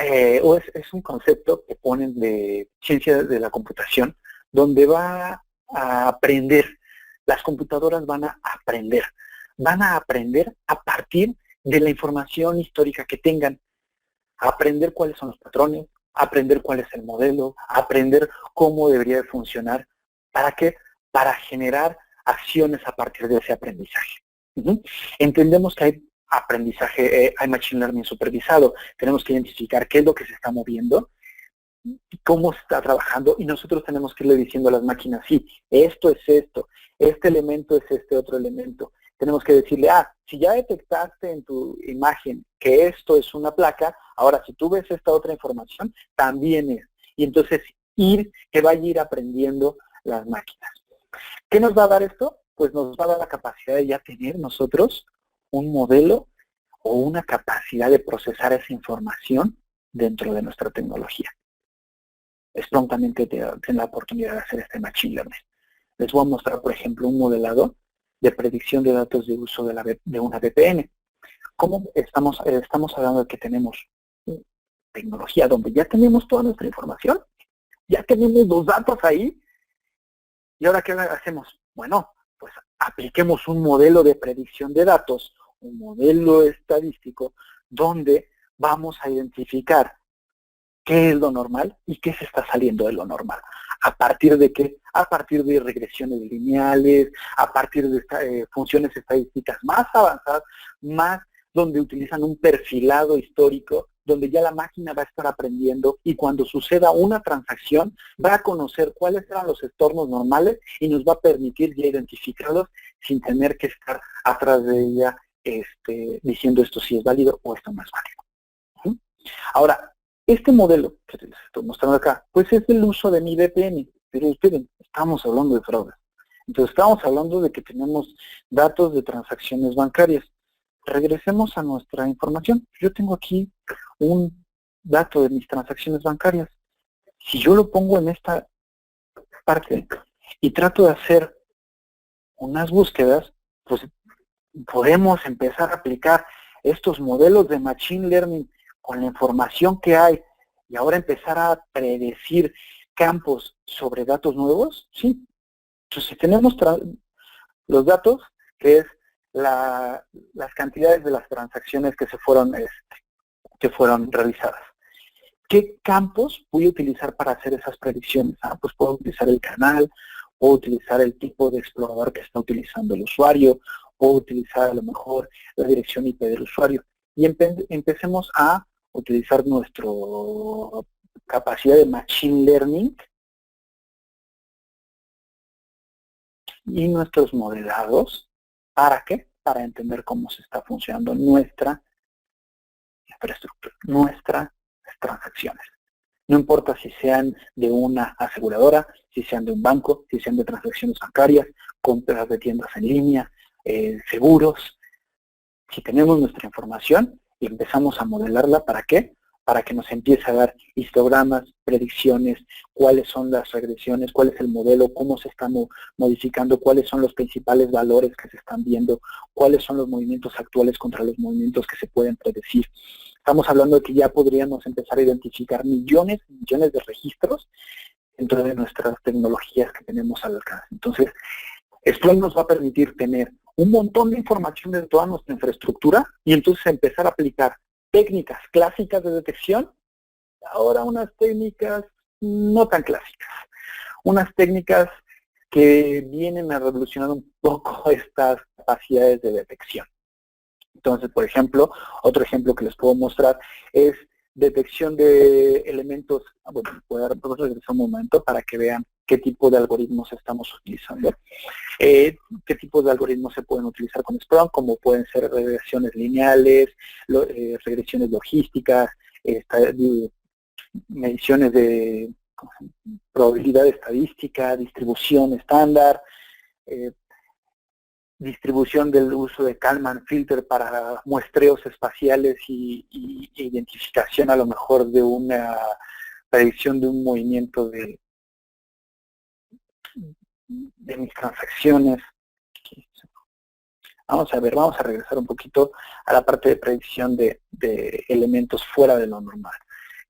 es un concepto que ponen de ciencia de la computación, donde va a aprender, las computadoras van a aprender a partir de la información histórica que tengan, a aprender cuáles son los patrones, a aprender cuál es el modelo, a aprender cómo debería de funcionar. ¿Para qué? Para generar acciones a partir de ese aprendizaje. Entendemos que hay aprendizaje, hay machine learning supervisado. Tenemos que identificar qué es lo que se está moviendo, cómo se está trabajando, y nosotros tenemos que irle diciendo a las máquinas, sí, esto es esto, este elemento es este otro elemento. Tenemos que decirle, si ya detectaste en tu imagen que esto es una placa, ahora si tú ves esta otra información, también es. Y entonces que vaya a ir aprendiendo las máquinas. ¿Qué nos va a dar esto? Pues nos va a dar la capacidad de ya tener nosotros un modelo o una capacidad de procesar esa información dentro de nuestra tecnología. Es prontamente tener la oportunidad de hacer este machine learning. Les voy a mostrar, por ejemplo, un modelado de predicción de datos de uso de una VPN. ¿Cómo estamos hablando de que tenemos tecnología donde ya tenemos toda nuestra información? Ya tenemos los datos ahí. ¿Y ahora qué hacemos? Bueno, pues apliquemos un modelo de predicción de datos, un modelo estadístico, donde vamos a identificar qué es lo normal y qué se está saliendo de lo normal. ¿A partir de qué? A partir de regresiones lineales, a partir de funciones estadísticas más avanzadas, más donde utilizan un perfilado histórico, donde ya la máquina va a estar aprendiendo y cuando suceda una transacción va a conocer cuáles eran los entornos normales y nos va a permitir ya identificarlos sin tener que estar atrás de ella diciendo esto sí es válido o esto no es válido. Ahora, este modelo que les estoy mostrando acá, pues es el uso de mi VPN, pero esperen, estamos hablando de fraude. Entonces estamos hablando de que tenemos datos de transacciones bancarias. Regresemos a nuestra información. Yo tengo aquí un dato de mis transacciones bancarias. Si yo lo pongo en esta parte y trato de hacer unas búsquedas, pues podemos empezar a aplicar estos modelos de machine learning con la información que hay y ahora empezar a predecir campos sobre datos nuevos, sí. Entonces, si tenemos los datos, que es las cantidades de las transacciones que fueron realizadas. ¿Qué campos voy a utilizar para hacer esas predicciones? Pues puedo utilizar el canal, puedo utilizar el tipo de explorador que está utilizando el usuario, puedo utilizar a lo mejor la dirección IP del usuario. Y empecemos a utilizar nuestra capacidad de machine learning y nuestros modelados. ¿Para qué? Para entender cómo se está funcionando nuestra infraestructura, nuestras transacciones. No importa si sean de una aseguradora, si sean de un banco, si sean de transacciones bancarias, compras de tiendas en línea, seguros. Si tenemos nuestra información y empezamos a modelarla, ¿para qué? Para que nos empiece a dar histogramas, predicciones, cuáles son las regresiones, cuál es el modelo, cómo se están modificando, cuáles son los principales valores que se están viendo, cuáles son los movimientos actuales contra los movimientos que se pueden predecir. Estamos hablando de que ya podríamos empezar a identificar millones y millones de registros dentro de nuestras tecnologías que tenemos al alcance. Entonces, Splunk nos va a permitir tener un montón de información de toda nuestra infraestructura y entonces empezar a aplicar técnicas clásicas de detección, ahora unas técnicas no tan clásicas, unas técnicas que vienen a revolucionar un poco estas capacidades de detección. Entonces, por ejemplo, otro ejemplo que les puedo mostrar es detección de elementos. Bueno, voy a regresar un momento para que vean qué tipo de algoritmos estamos utilizando. Qué tipos de algoritmos se pueden utilizar con Splunk, como pueden ser regresiones lineales, regresiones logísticas, mediciones de probabilidad estadística, distribución estándar, distribución del uso de Kalman filter para muestreos espaciales y identificación a lo mejor de una predicción de un movimiento de mis transacciones. Vamos a regresar un poquito a la parte de predicción de elementos fuera de lo normal.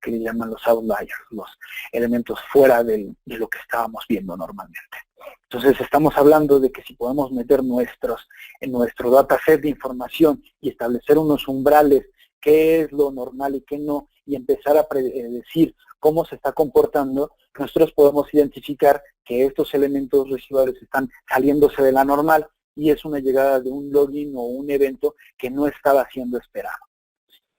que le llaman los outliers, los elementos fuera de lo que estábamos viendo normalmente. Entonces estamos hablando de que si podemos meter en nuestro dataset de información y establecer unos umbrales, qué es lo normal y qué no, y empezar a predecir cómo se está comportando, nosotros podemos identificar que estos elementos residuales están saliéndose de la normal y es una llegada de un login o un evento que no estaba siendo esperado.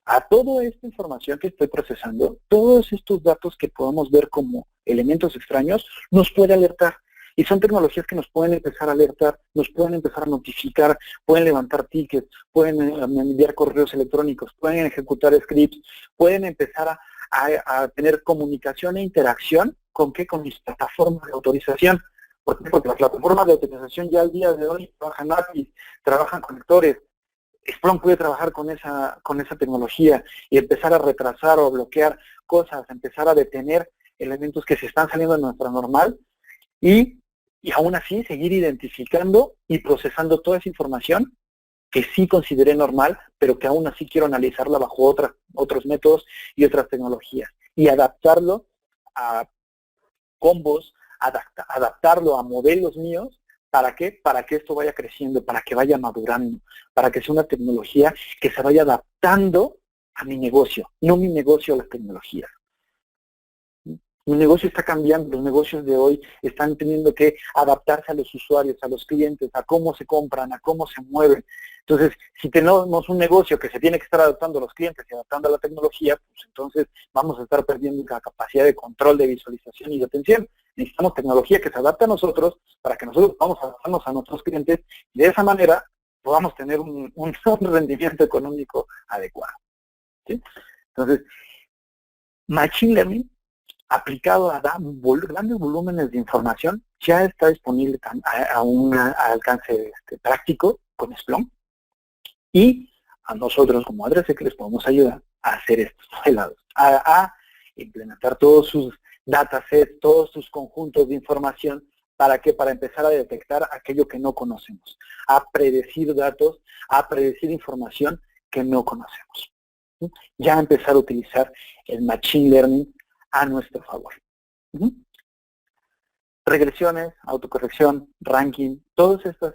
A toda esta información que estoy procesando, todos estos datos que podemos ver como elementos extraños, nos puede alertar. Y son tecnologías que nos pueden empezar a alertar, nos pueden empezar a notificar, pueden levantar tickets, pueden enviar correos electrónicos, pueden ejecutar scripts, pueden empezar a tener comunicación e interacción ¿con qué? Con mis plataformas de autorización. ¿Por qué? Porque las plataformas de autorización ya al día de hoy trabajan APIs, trabajan conectores. Splunk puede trabajar con esa tecnología y empezar a retrasar o bloquear cosas, empezar a detener elementos que se están saliendo de nuestra normal y aún así seguir identificando y procesando toda esa información que sí consideré normal, pero que aún así quiero analizarla bajo otros métodos y otras tecnologías. Y adaptarlo a combos, adaptarlo a modelos míos. ¿Para qué? Para que esto vaya creciendo, para que vaya madurando, para que sea una tecnología que se vaya adaptando a mi negocio, no mi negocio a las tecnologías. Mi negocio está cambiando, los negocios de hoy están teniendo que adaptarse a los usuarios, a los clientes, a cómo se compran, a cómo se mueven. Entonces, si tenemos un negocio que se tiene que estar adaptando a los clientes y adaptando a la tecnología, pues entonces vamos a estar perdiendo la capacidad de control, de visualización y de atención. Necesitamos tecnología que se adapte a nosotros para que nosotros podamos adaptarnos a nuestros clientes y de esa manera podamos tener un rendimiento económico adecuado. ¿Sí? Entonces, Machine Learning aplicado a grandes volúmenes de información, ya está disponible a un alcance práctico con Splunk y a nosotros como Adrese que les podemos ayudar a hacer estos modelados, a implementar todos sus datasets, todos sus conjuntos de información. ¿Para qué? Para empezar a detectar aquello que no conocemos, a predecir datos, a predecir información que no conocemos. Ya empezar a utilizar el Machine Learning a nuestro favor. Regresiones, autocorrección, ranking, todas estas,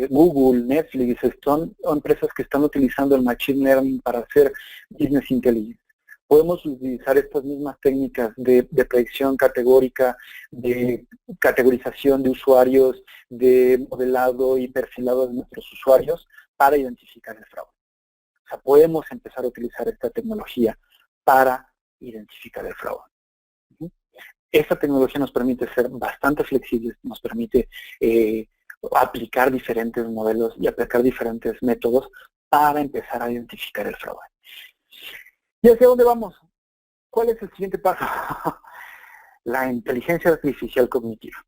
Google, Netflix, son empresas que están utilizando el Machine Learning para hacer Business Intelligence. Podemos utilizar estas mismas técnicas de predicción categórica, de categorización de usuarios, de modelado y perfilado de nuestros usuarios para identificar el fraude. O sea, podemos empezar a utilizar esta tecnología para identificar el fraude. Esta tecnología nos permite ser bastante flexibles, nos permite aplicar diferentes modelos y aplicar diferentes métodos para empezar a identificar el fraude. ¿Y hacia dónde vamos? ¿Cuál es el siguiente paso? La inteligencia artificial cognitiva.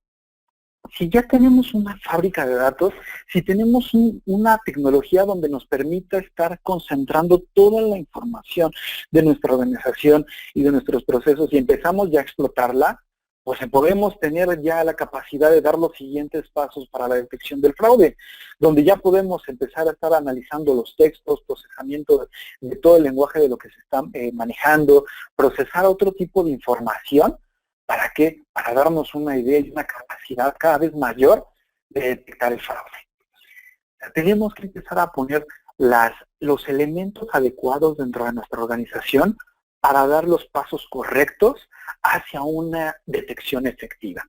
Si ya tenemos una fábrica de datos, si tenemos una tecnología donde nos permita estar concentrando toda la información de nuestra organización y de nuestros procesos y empezamos ya a explotarla, pues podemos tener ya la capacidad de dar los siguientes pasos para la detección del fraude, donde ya podemos empezar a estar analizando los textos, procesamiento de todo el lenguaje de lo que se está manejando, procesar otro tipo de información. ¿Para qué? Para darnos una idea y una capacidad cada vez mayor de detectar el fraude. O sea, tenemos que empezar a poner los elementos adecuados dentro de nuestra organización para dar los pasos correctos hacia una detección efectiva.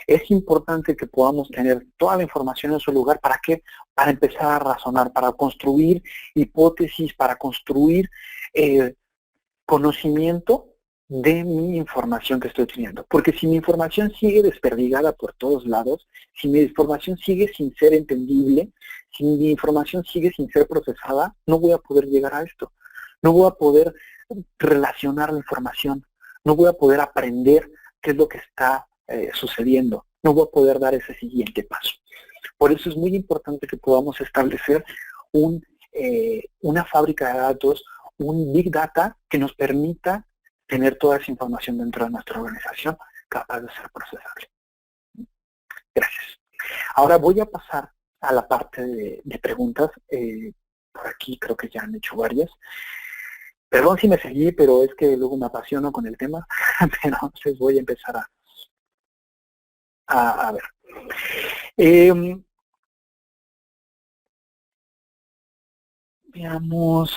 Es importante que podamos tener toda la información en su lugar. ¿Para qué? Para empezar a razonar, para construir hipótesis, para construir conocimiento de mi información que estoy teniendo. Porque si mi información sigue desperdigada por todos lados, si mi información sigue sin ser entendible, si mi información sigue sin ser procesada, no voy a poder llegar a esto. No voy a poder relacionar la información. No voy a poder aprender qué es lo que está sucediendo. No voy a poder dar ese siguiente paso. Por eso es muy importante que podamos establecer una fábrica de datos, un Big Data que nos permita tener toda esa información dentro de nuestra organización capaz de ser procesable. Gracias. Ahora voy a pasar a la parte de preguntas. Por aquí creo que ya han hecho varias. Perdón si me seguí, pero es que luego me apasiono con el tema, pero entonces voy a empezar a ver. Veamos,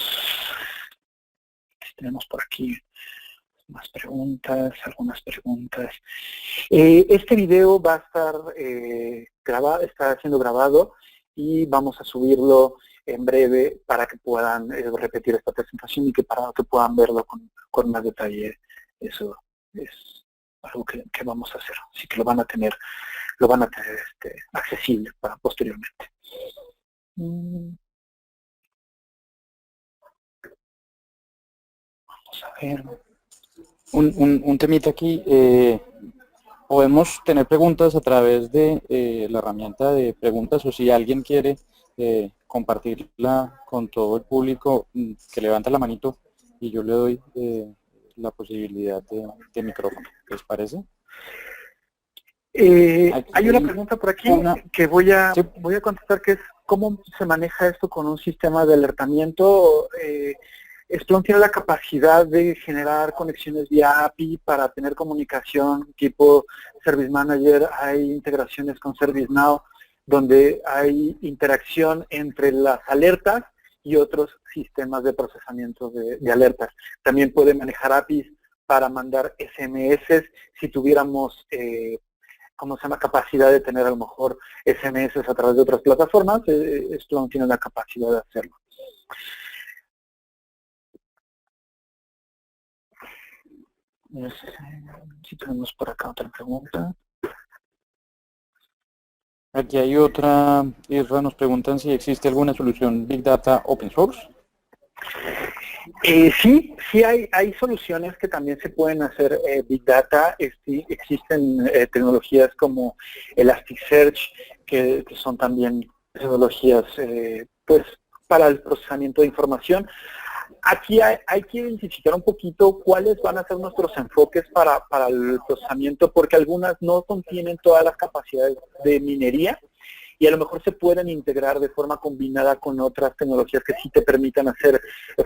tenemos por aquí más preguntas, algunas preguntas. Este video va a estar grabado, está siendo grabado y vamos a subirlo en breve para que puedan repetir esta presentación y para que puedan verlo con más detalle. Eso es algo que vamos a hacer, así que lo van a tener accesible para posteriormente. Vamos a ver. Un temita aquí, podemos tener preguntas a través de la herramienta de preguntas, o si alguien quiere compartirla con todo el público, que levanta la manito y yo le doy la posibilidad de micrófono. ¿Les parece? Hay una pregunta por aquí que voy a contestar, que es ¿cómo se maneja esto con un sistema de alertamiento? Splunk tiene la capacidad de generar conexiones vía API para tener comunicación tipo Service Manager. Hay integraciones con ServiceNow donde hay interacción entre las alertas y otros sistemas de procesamiento de alertas. También puede manejar APIs para mandar SMS si tuviéramos capacidad de tener a lo mejor SMS a través de otras plataformas. Splunk tiene la capacidad de hacerlo. No sé si tenemos por acá otra pregunta. Aquí hay otra, Isra, nos preguntan si existe alguna solución Big Data Open Source. Sí hay soluciones que también se pueden hacer Big Data. Existen tecnologías como Elasticsearch, que son también tecnologías pues para el procesamiento de información. Aquí hay que identificar un poquito cuáles van a ser nuestros enfoques para el procesamiento, porque algunas no contienen todas las capacidades de minería y a lo mejor se pueden integrar de forma combinada con otras tecnologías que sí te permitan hacer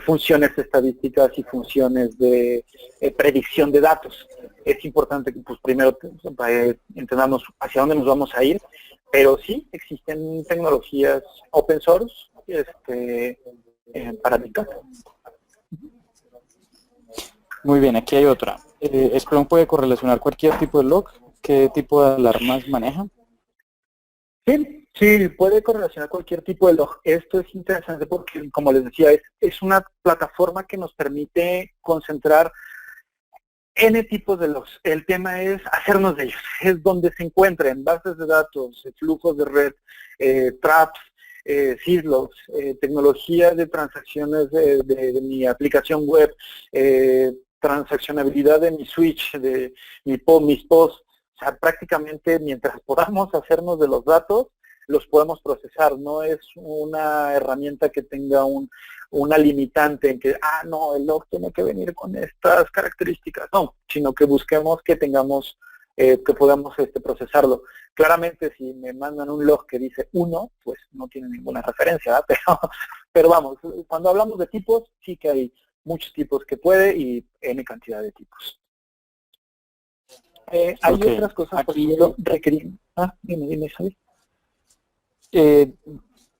funciones estadísticas y funciones de predicción de datos. Es importante que pues primero entendamos hacia dónde nos vamos a ir, pero sí existen tecnologías open source para Big Data. Muy bien, aquí hay otra. ¿Splunk puede correlacionar cualquier tipo de log? ¿Qué tipo de alarmas maneja? Sí, puede correlacionar cualquier tipo de log. Esto es interesante porque, como les decía, es una plataforma que nos permite concentrar N tipos de logs. El tema es hacernos de ellos. Es donde se encuentran bases de datos, flujos de red, traps, syslogs, tecnología de transacciones de mi aplicación web, transaccionabilidad de mi switch, de mis posts. O sea, prácticamente mientras podamos hacernos de los datos, los podemos procesar. No es una herramienta que tenga una limitante en que, no, el log tiene que venir con estas características. No, sino que busquemos que tengamos, que podamos procesarlo. Claramente, si me mandan un log que dice 1, pues no tiene ninguna referencia, ¿verdad? Pero vamos, cuando hablamos de tipos, sí que hay muchos tipos que puede y N cantidad de tipos. Hay otras cosas, por ejemplo, requerimos. Dime, Javi.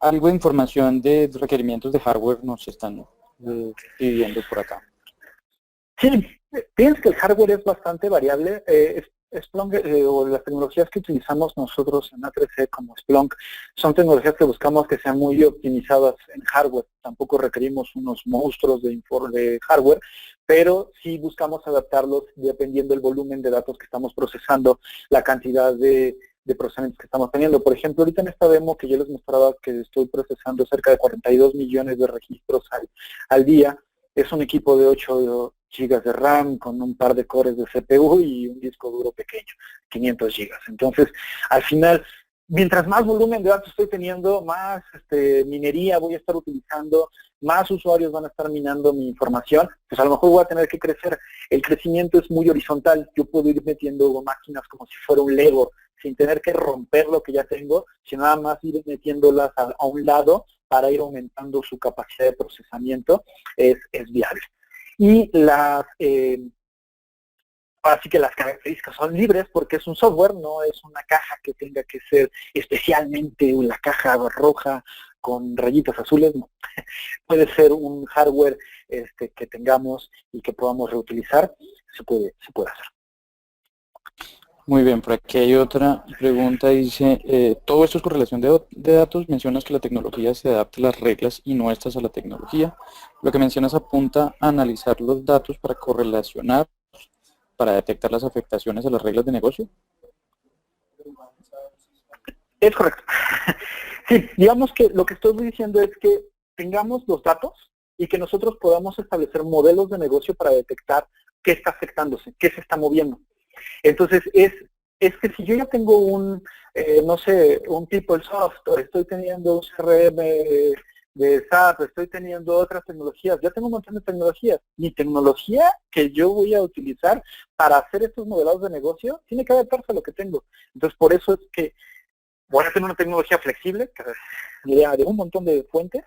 Algo de información de requerimientos de hardware nos están pidiendo por acá. Sí, fíjense que el hardware es bastante variable. Splunk o las tecnologías que utilizamos nosotros en A3C como Splunk son tecnologías que buscamos que sean muy optimizadas en hardware. Tampoco requerimos unos monstruos de hardware, pero sí buscamos adaptarlos dependiendo del volumen de datos que estamos procesando, la cantidad de procesamientos que estamos teniendo. Por ejemplo, ahorita en esta demo que yo les mostraba que estoy procesando cerca de 42 millones de registros al día, es un equipo de 8 gigas de RAM con un par de cores de CPU y un disco duro pequeño, 500 gigas. Entonces, al final, mientras más volumen de datos estoy teniendo, más minería voy a estar utilizando, más usuarios van a estar minando mi información, pues a lo mejor voy a tener que crecer. El crecimiento es muy horizontal. Yo puedo ir metiendo máquinas como si fuera un Lego, sin tener que romper lo que ya tengo, sino nada más ir metiéndolas a un lado para ir aumentando su capacidad de procesamiento, es viable. y así que las características son libres porque es un software, no es una caja que tenga que ser especialmente la caja roja con rayitas azules, no. Puede ser un hardware que tengamos y que podamos reutilizar, se puede hacer. Muy bien, por aquí hay otra pregunta, dice, todo esto es correlación de datos, mencionas que la tecnología se adapta a las reglas y no estas a la tecnología. Lo que mencionas apunta a analizar los datos para correlacionar, para detectar las afectaciones a las reglas de negocio. Es correcto. Sí, digamos que lo que estoy diciendo es que tengamos los datos y que nosotros podamos establecer modelos de negocio para detectar qué está afectándose, qué se está moviendo. Entonces, es que si yo ya tengo no sé, un PeopleSoft, o estoy teniendo un CRM de SAP, estoy teniendo otras tecnologías, ya tengo un montón de tecnologías. Mi tecnología que yo voy a utilizar para hacer estos modelados de negocio tiene que adaptarse a lo que tengo. Entonces, por eso es que voy a tener una tecnología flexible, de un montón de fuentes.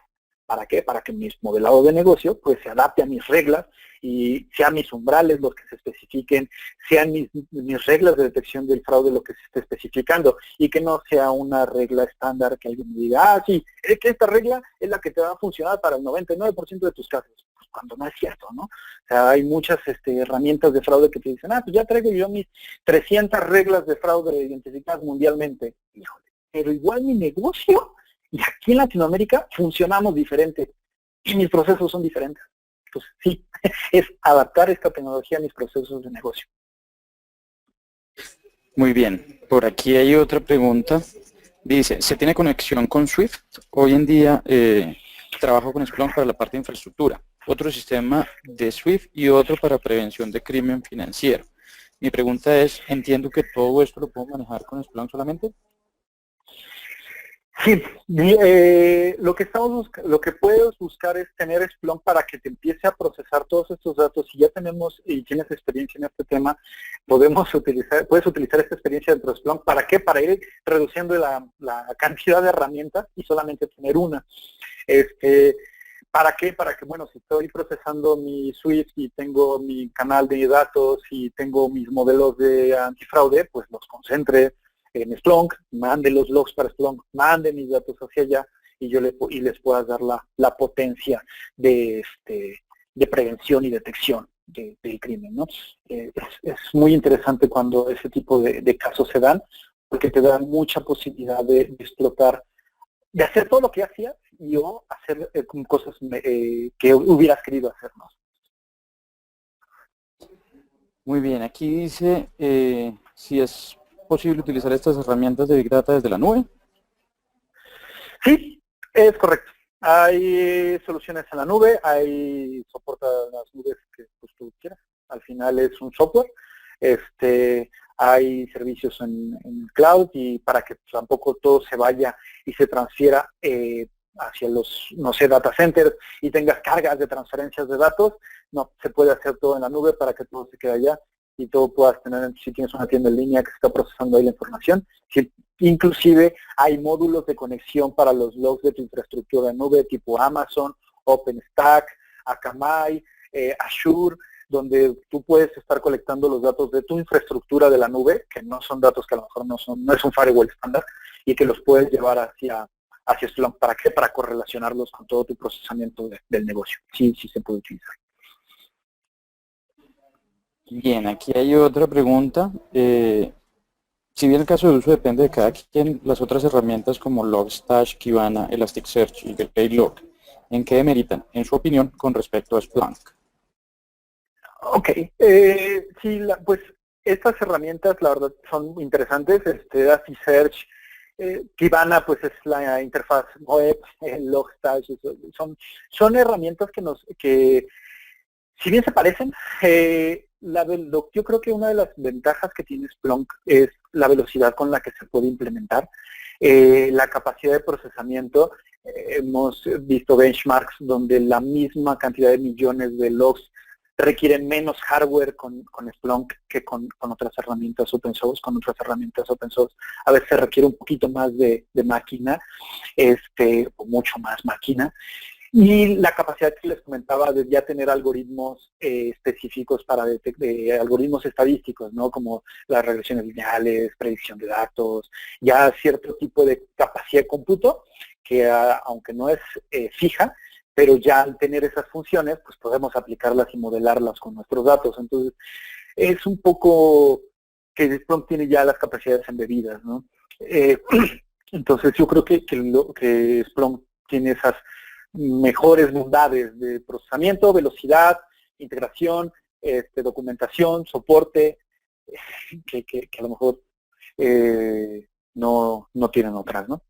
¿Para qué? Para que mis modelados de negocio pues se adapte a mis reglas y sean mis umbrales los que se especifiquen, sean mis reglas de detección del fraude lo que se esté especificando y que no sea una regla estándar que alguien me diga, sí, es que esta regla es la que te va a funcionar para el 99% de tus casos. Pues cuando no es cierto, ¿no? O sea, hay muchas herramientas de fraude que te dicen, pues ya traigo yo mis 300 reglas de fraude identificadas mundialmente. Híjole, pero igual mi negocio, y aquí en Latinoamérica funcionamos diferente y mis procesos son diferentes. Entonces, sí, es adaptar esta tecnología a mis procesos de negocio. Muy bien, por aquí hay otra pregunta. Dice, ¿se tiene conexión con Swift? Hoy en día trabajo con Splunk para la parte de infraestructura, otro sistema de Swift y otro para prevención de crimen financiero. Mi pregunta es, entiendo que todo esto lo puedo manejar con Splunk solamente. Sí, lo que puedes buscar es tener Splunk para que te empiece a procesar todos estos datos. Si ya tenemos y tienes experiencia en este tema, puedes utilizar esta experiencia dentro de Splunk. ¿Para qué? Para ir reduciendo la cantidad de herramientas y solamente tener una. ¿Para qué? Para que, bueno, si estoy procesando mi Swift y tengo mi canal de datos y tengo mis modelos de antifraude, pues los concentre en Splunk, mande los logs para Splunk, mande mis datos hacia allá y les pueda dar la potencia de prevención y detección del crimen, ¿no? Es muy interesante cuando ese tipo de casos se dan, porque te dan mucha posibilidad de explotar, de hacer todo lo que hacías y o hacer cosas que hubieras querido hacer, ¿no? Muy bien, aquí dice si es posible utilizar estas herramientas de Big Data desde la nube. Sí, es correcto. Hay soluciones en la nube, hay soporte a las nubes que pues, tú quieras. Al final es un software. Hay servicios en cloud y para que tampoco todo se vaya y se transfiera hacia los, no sé, data centers y tengas cargas de transferencias de datos, no, se puede hacer todo en la nube para que todo se quede allá y todo puedas tener, si tienes una tienda en línea que está procesando ahí la información. Si, inclusive hay módulos de conexión para los logs de tu infraestructura en nube tipo Amazon, OpenStack, Akamai, Azure, donde tú puedes estar colectando los datos de tu infraestructura de la nube, que no son datos que a lo mejor no es un firewall estándar, y que los puedes llevar hacia Splunk. ¿Para qué? Para correlacionarlos con todo tu procesamiento del negocio. Sí se puede utilizar. Bien, aquí hay otra pregunta. Si bien el caso de uso depende de cada quien, las otras herramientas como Logstash, Kibana, Elasticsearch y Paylog, ¿en qué demeritan, en su opinión, con respecto a Splunk? Ok, sí, pues estas herramientas la verdad son interesantes. Elasticsearch, Kibana pues es la interfaz web, Logstash, son herramientas que si bien se parecen, yo creo que una de las ventajas que tiene Splunk es la velocidad con la que se puede implementar, la capacidad de procesamiento. Hemos visto benchmarks donde la misma cantidad de millones de logs requieren menos hardware con Splunk que con otras herramientas open source. Con otras herramientas open source a veces requiere un poquito más de máquina, o mucho más máquina. Y la capacidad que les comentaba de ya tener algoritmos específicos para algoritmos estadísticos, ¿no? Como las regresiones lineales, predicción de datos, ya cierto tipo de capacidad de cómputo que aunque no es fija, pero ya al tener esas funciones, pues podemos aplicarlas y modelarlas con nuestros datos. Entonces, es un poco que Splunk tiene ya las capacidades embebidas, ¿no? Entonces, yo creo que Splunk tiene esas mejores bondades de procesamiento, velocidad, integración, documentación, soporte, que a lo mejor no tienen otras, ¿no?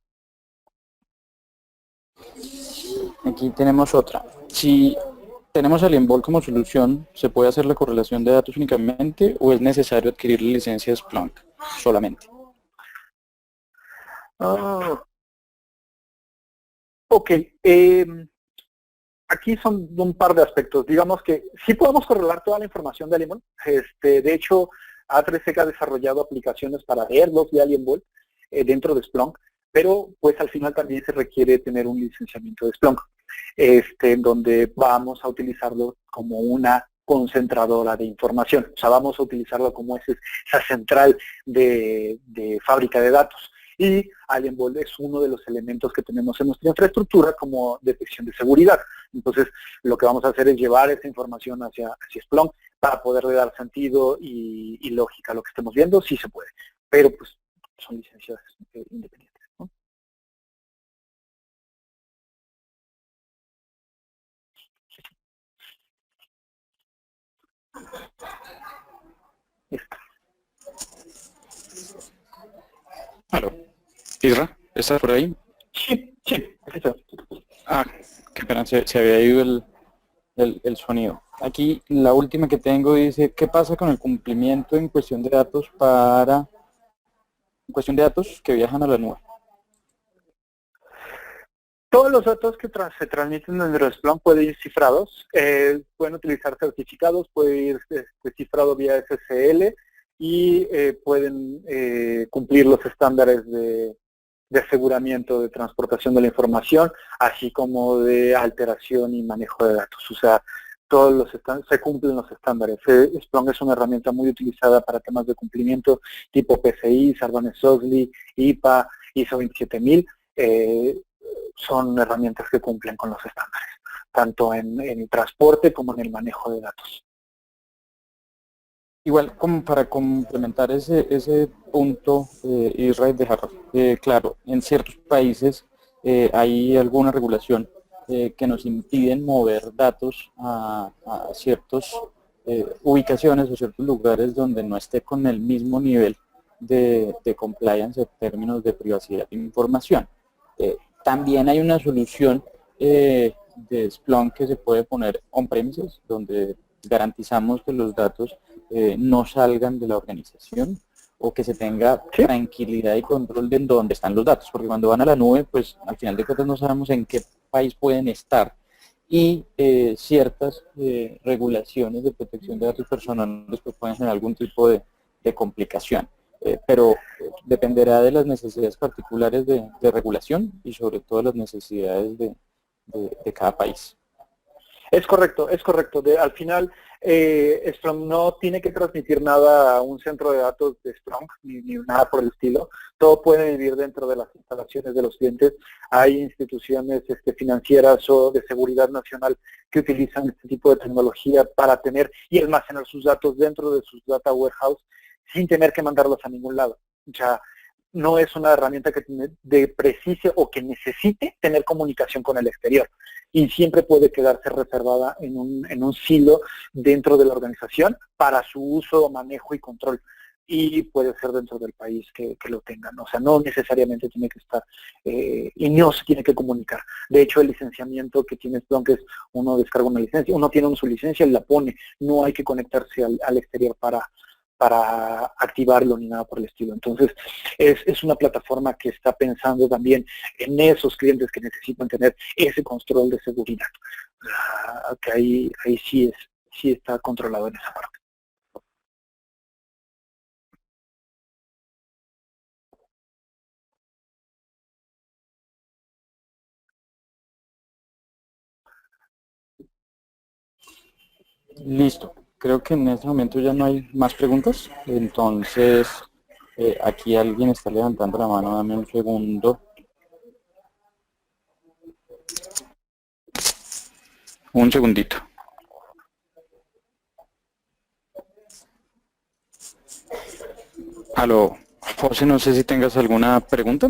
Aquí tenemos otra. Si tenemos Alienbol como solución, ¿se puede hacer la correlación de datos únicamente o es necesario adquirir la licencia de Splunk solamente? Ok. Aquí son un par de aspectos. Digamos que sí podemos correlar toda la información de Alienbol. De hecho, A3C ha desarrollado aplicaciones para verlos de Alienbol dentro de Splunk, pero pues al final también se requiere tener un licenciamiento de Splunk, en donde vamos a utilizarlo como una concentradora de información. O sea, vamos a utilizarlo como esa central de fábrica de datos. Y Alienbol es uno de los elementos que tenemos en nuestra infraestructura como detección de seguridad. Entonces, lo que vamos a hacer es llevar esa información hacia Splunk para poderle dar sentido y lógica a lo que estemos viendo, sí se puede. Pero, pues, son licencias independientes, ¿no? Listo. Aló. Isra, ¿estás por ahí? Sí, sí, listo. Ah, qué pena, se había ido el sonido. Aquí la última que tengo dice, ¿qué pasa con el cumplimiento en cuestión de datos que viajan a la nube? Todos los datos que se transmiten dentro de Splunk pueden ir cifrados, pueden utilizar certificados, puede ir cifrado vía SSL y pueden cumplir los estándares de aseguramiento de transportación de la información, así como de alteración y manejo de datos. O sea, se cumplen los estándares. Splunk es una herramienta muy utilizada para temas de cumplimiento tipo PCI, Sarbanes-Oxley, IPA, ISO 27000. Son herramientas que cumplen con los estándares, tanto en el transporte como en el manejo de datos. Igual, como para complementar ese punto, Israel, dejar claro, en ciertos países hay alguna regulación que nos impiden mover datos a ciertas ubicaciones o ciertos lugares donde no esté con el mismo nivel de compliance en términos de privacidad de información. También hay una solución de Splunk que se puede poner on-premises, donde garantizamos que los datos no salgan de la organización o que se tenga ¿Sí? tranquilidad y control de dónde están los datos, porque cuando van a la nube, pues al final de cuentas no sabemos en qué país pueden estar y ciertas regulaciones de protección de datos personales pues pueden generar algún tipo de complicación. Pero dependerá de las necesidades particulares de regulación y sobre todo las necesidades de cada país. Es correcto, es correcto. Al final, Splunk no tiene que transmitir nada a un centro de datos de Splunk, ni nada por el estilo. Todo puede vivir dentro de las instalaciones de los clientes. Hay instituciones financieras o de seguridad nacional que utilizan este tipo de tecnología para tener y almacenar sus datos dentro de sus data warehouse sin tener que mandarlos a ningún lado. O sea, no es una herramienta que precise o que necesite tener comunicación con el exterior y siempre puede quedarse reservada en un silo dentro de la organización para su uso, manejo y control. Y puede ser dentro del país que lo tengan. O sea, no necesariamente tiene que estar y no se tiene que comunicar. De hecho, el licenciamiento que tiene Splunk es uno descarga una licencia, uno tiene su licencia y la pone. No hay que conectarse al exterior para activarlo ni nada por el estilo. Entonces, es una plataforma que está pensando también en esos clientes que necesitan tener ese control de seguridad. Que ahí sí está controlado en esa parte. Listo. Creo que en este momento ya no hay más preguntas. Entonces, aquí alguien está levantando la mano. Dame un segundo. Un segundito. Aló, José, no sé si tengas alguna pregunta.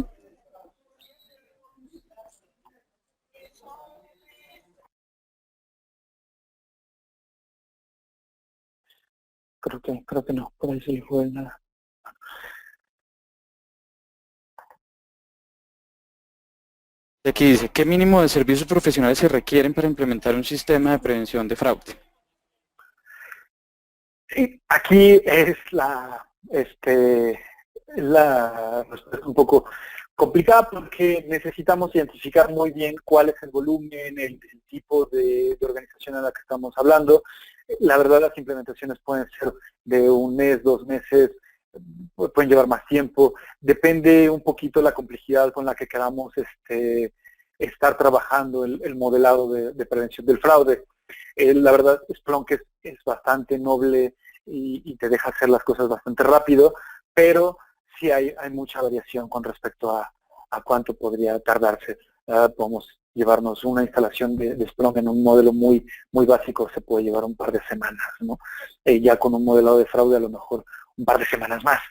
Creo que no, por ahí se le fue nada. Aquí dice, ¿qué mínimo de servicios profesionales se requieren para implementar un sistema de prevención de fraude? Sí, aquí es la respuesta un poco complicada porque necesitamos identificar muy bien cuál es el volumen, el tipo de organización en la que estamos hablando. La verdad, las implementaciones pueden ser de un mes, 2 meses, pueden llevar más tiempo. Depende un poquito la complejidad con la que queramos estar trabajando el modelado de prevención del fraude. La verdad, Splunk es bastante noble y te deja hacer las cosas bastante rápido, pero sí hay mucha variación con respecto a cuánto podría tardarse. Podemos llevarnos una instalación de Splunk en un modelo muy básico, se puede llevar un par de semanas, ¿no? Ya con un modelado de fraude a lo mejor un par de semanas más,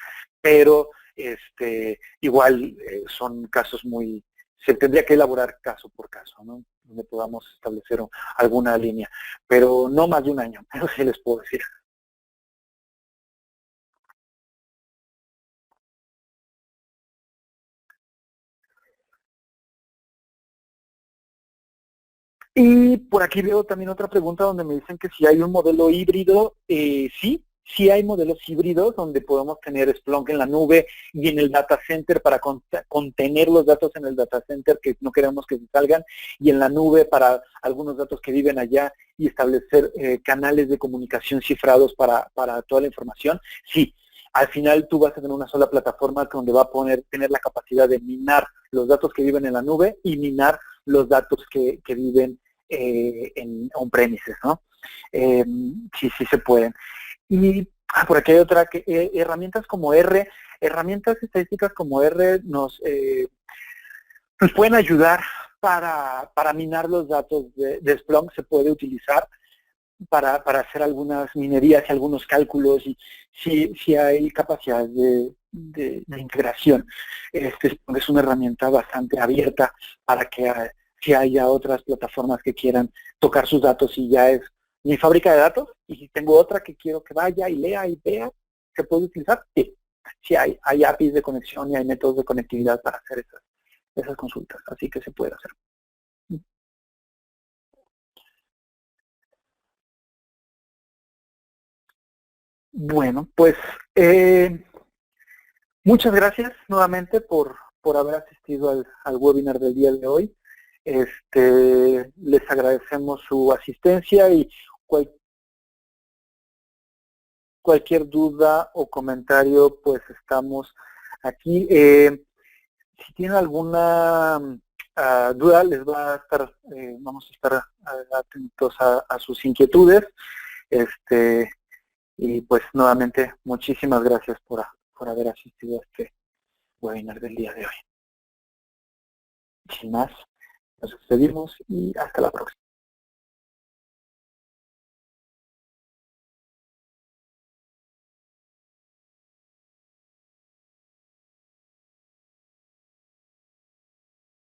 pero igual son casos se tendría que elaborar caso por caso, ¿no? Donde podamos establecer alguna línea, pero no más de un año, eso sí les puedo decir. Y por aquí veo también otra pregunta donde me dicen que si hay un modelo híbrido. Sí hay modelos híbridos donde podemos tener Splunk en la nube y en el data center para contener los datos en el data center que no queremos que se salgan, y en la nube para algunos datos que viven allá y establecer canales de comunicación cifrados para toda la información. Sí, al final tú vas a tener una sola plataforma donde va a tener la capacidad de minar los datos que viven en la nube y minar los datos que viven en on-premises, ¿no? Sí se pueden. Y por aquí hay otra, herramientas como herramientas estadísticas como R nos pueden ayudar para minar los datos de Splunk. Se puede utilizar para hacer algunas minerías y algunos cálculos, y sí hay capacidad de integración. Splunk es una herramienta bastante abierta para que si haya otras plataformas que quieran tocar sus datos, y ya es mi fábrica de datos, y si tengo otra que quiero que vaya y lea y vea, ¿se puede utilizar? Sí hay APIs de conexión y hay métodos de conectividad para hacer esas consultas, así que se puede hacer. Bueno, pues muchas gracias nuevamente por haber asistido al webinar del día de hoy. Les agradecemos su asistencia, y cualquier duda o comentario, pues estamos aquí. Si tienen alguna duda, vamos a estar atentos a sus inquietudes. Y pues nuevamente, muchísimas gracias por haber asistido a este webinar del día de hoy. Sin más, nos despedimos y hasta la próxima.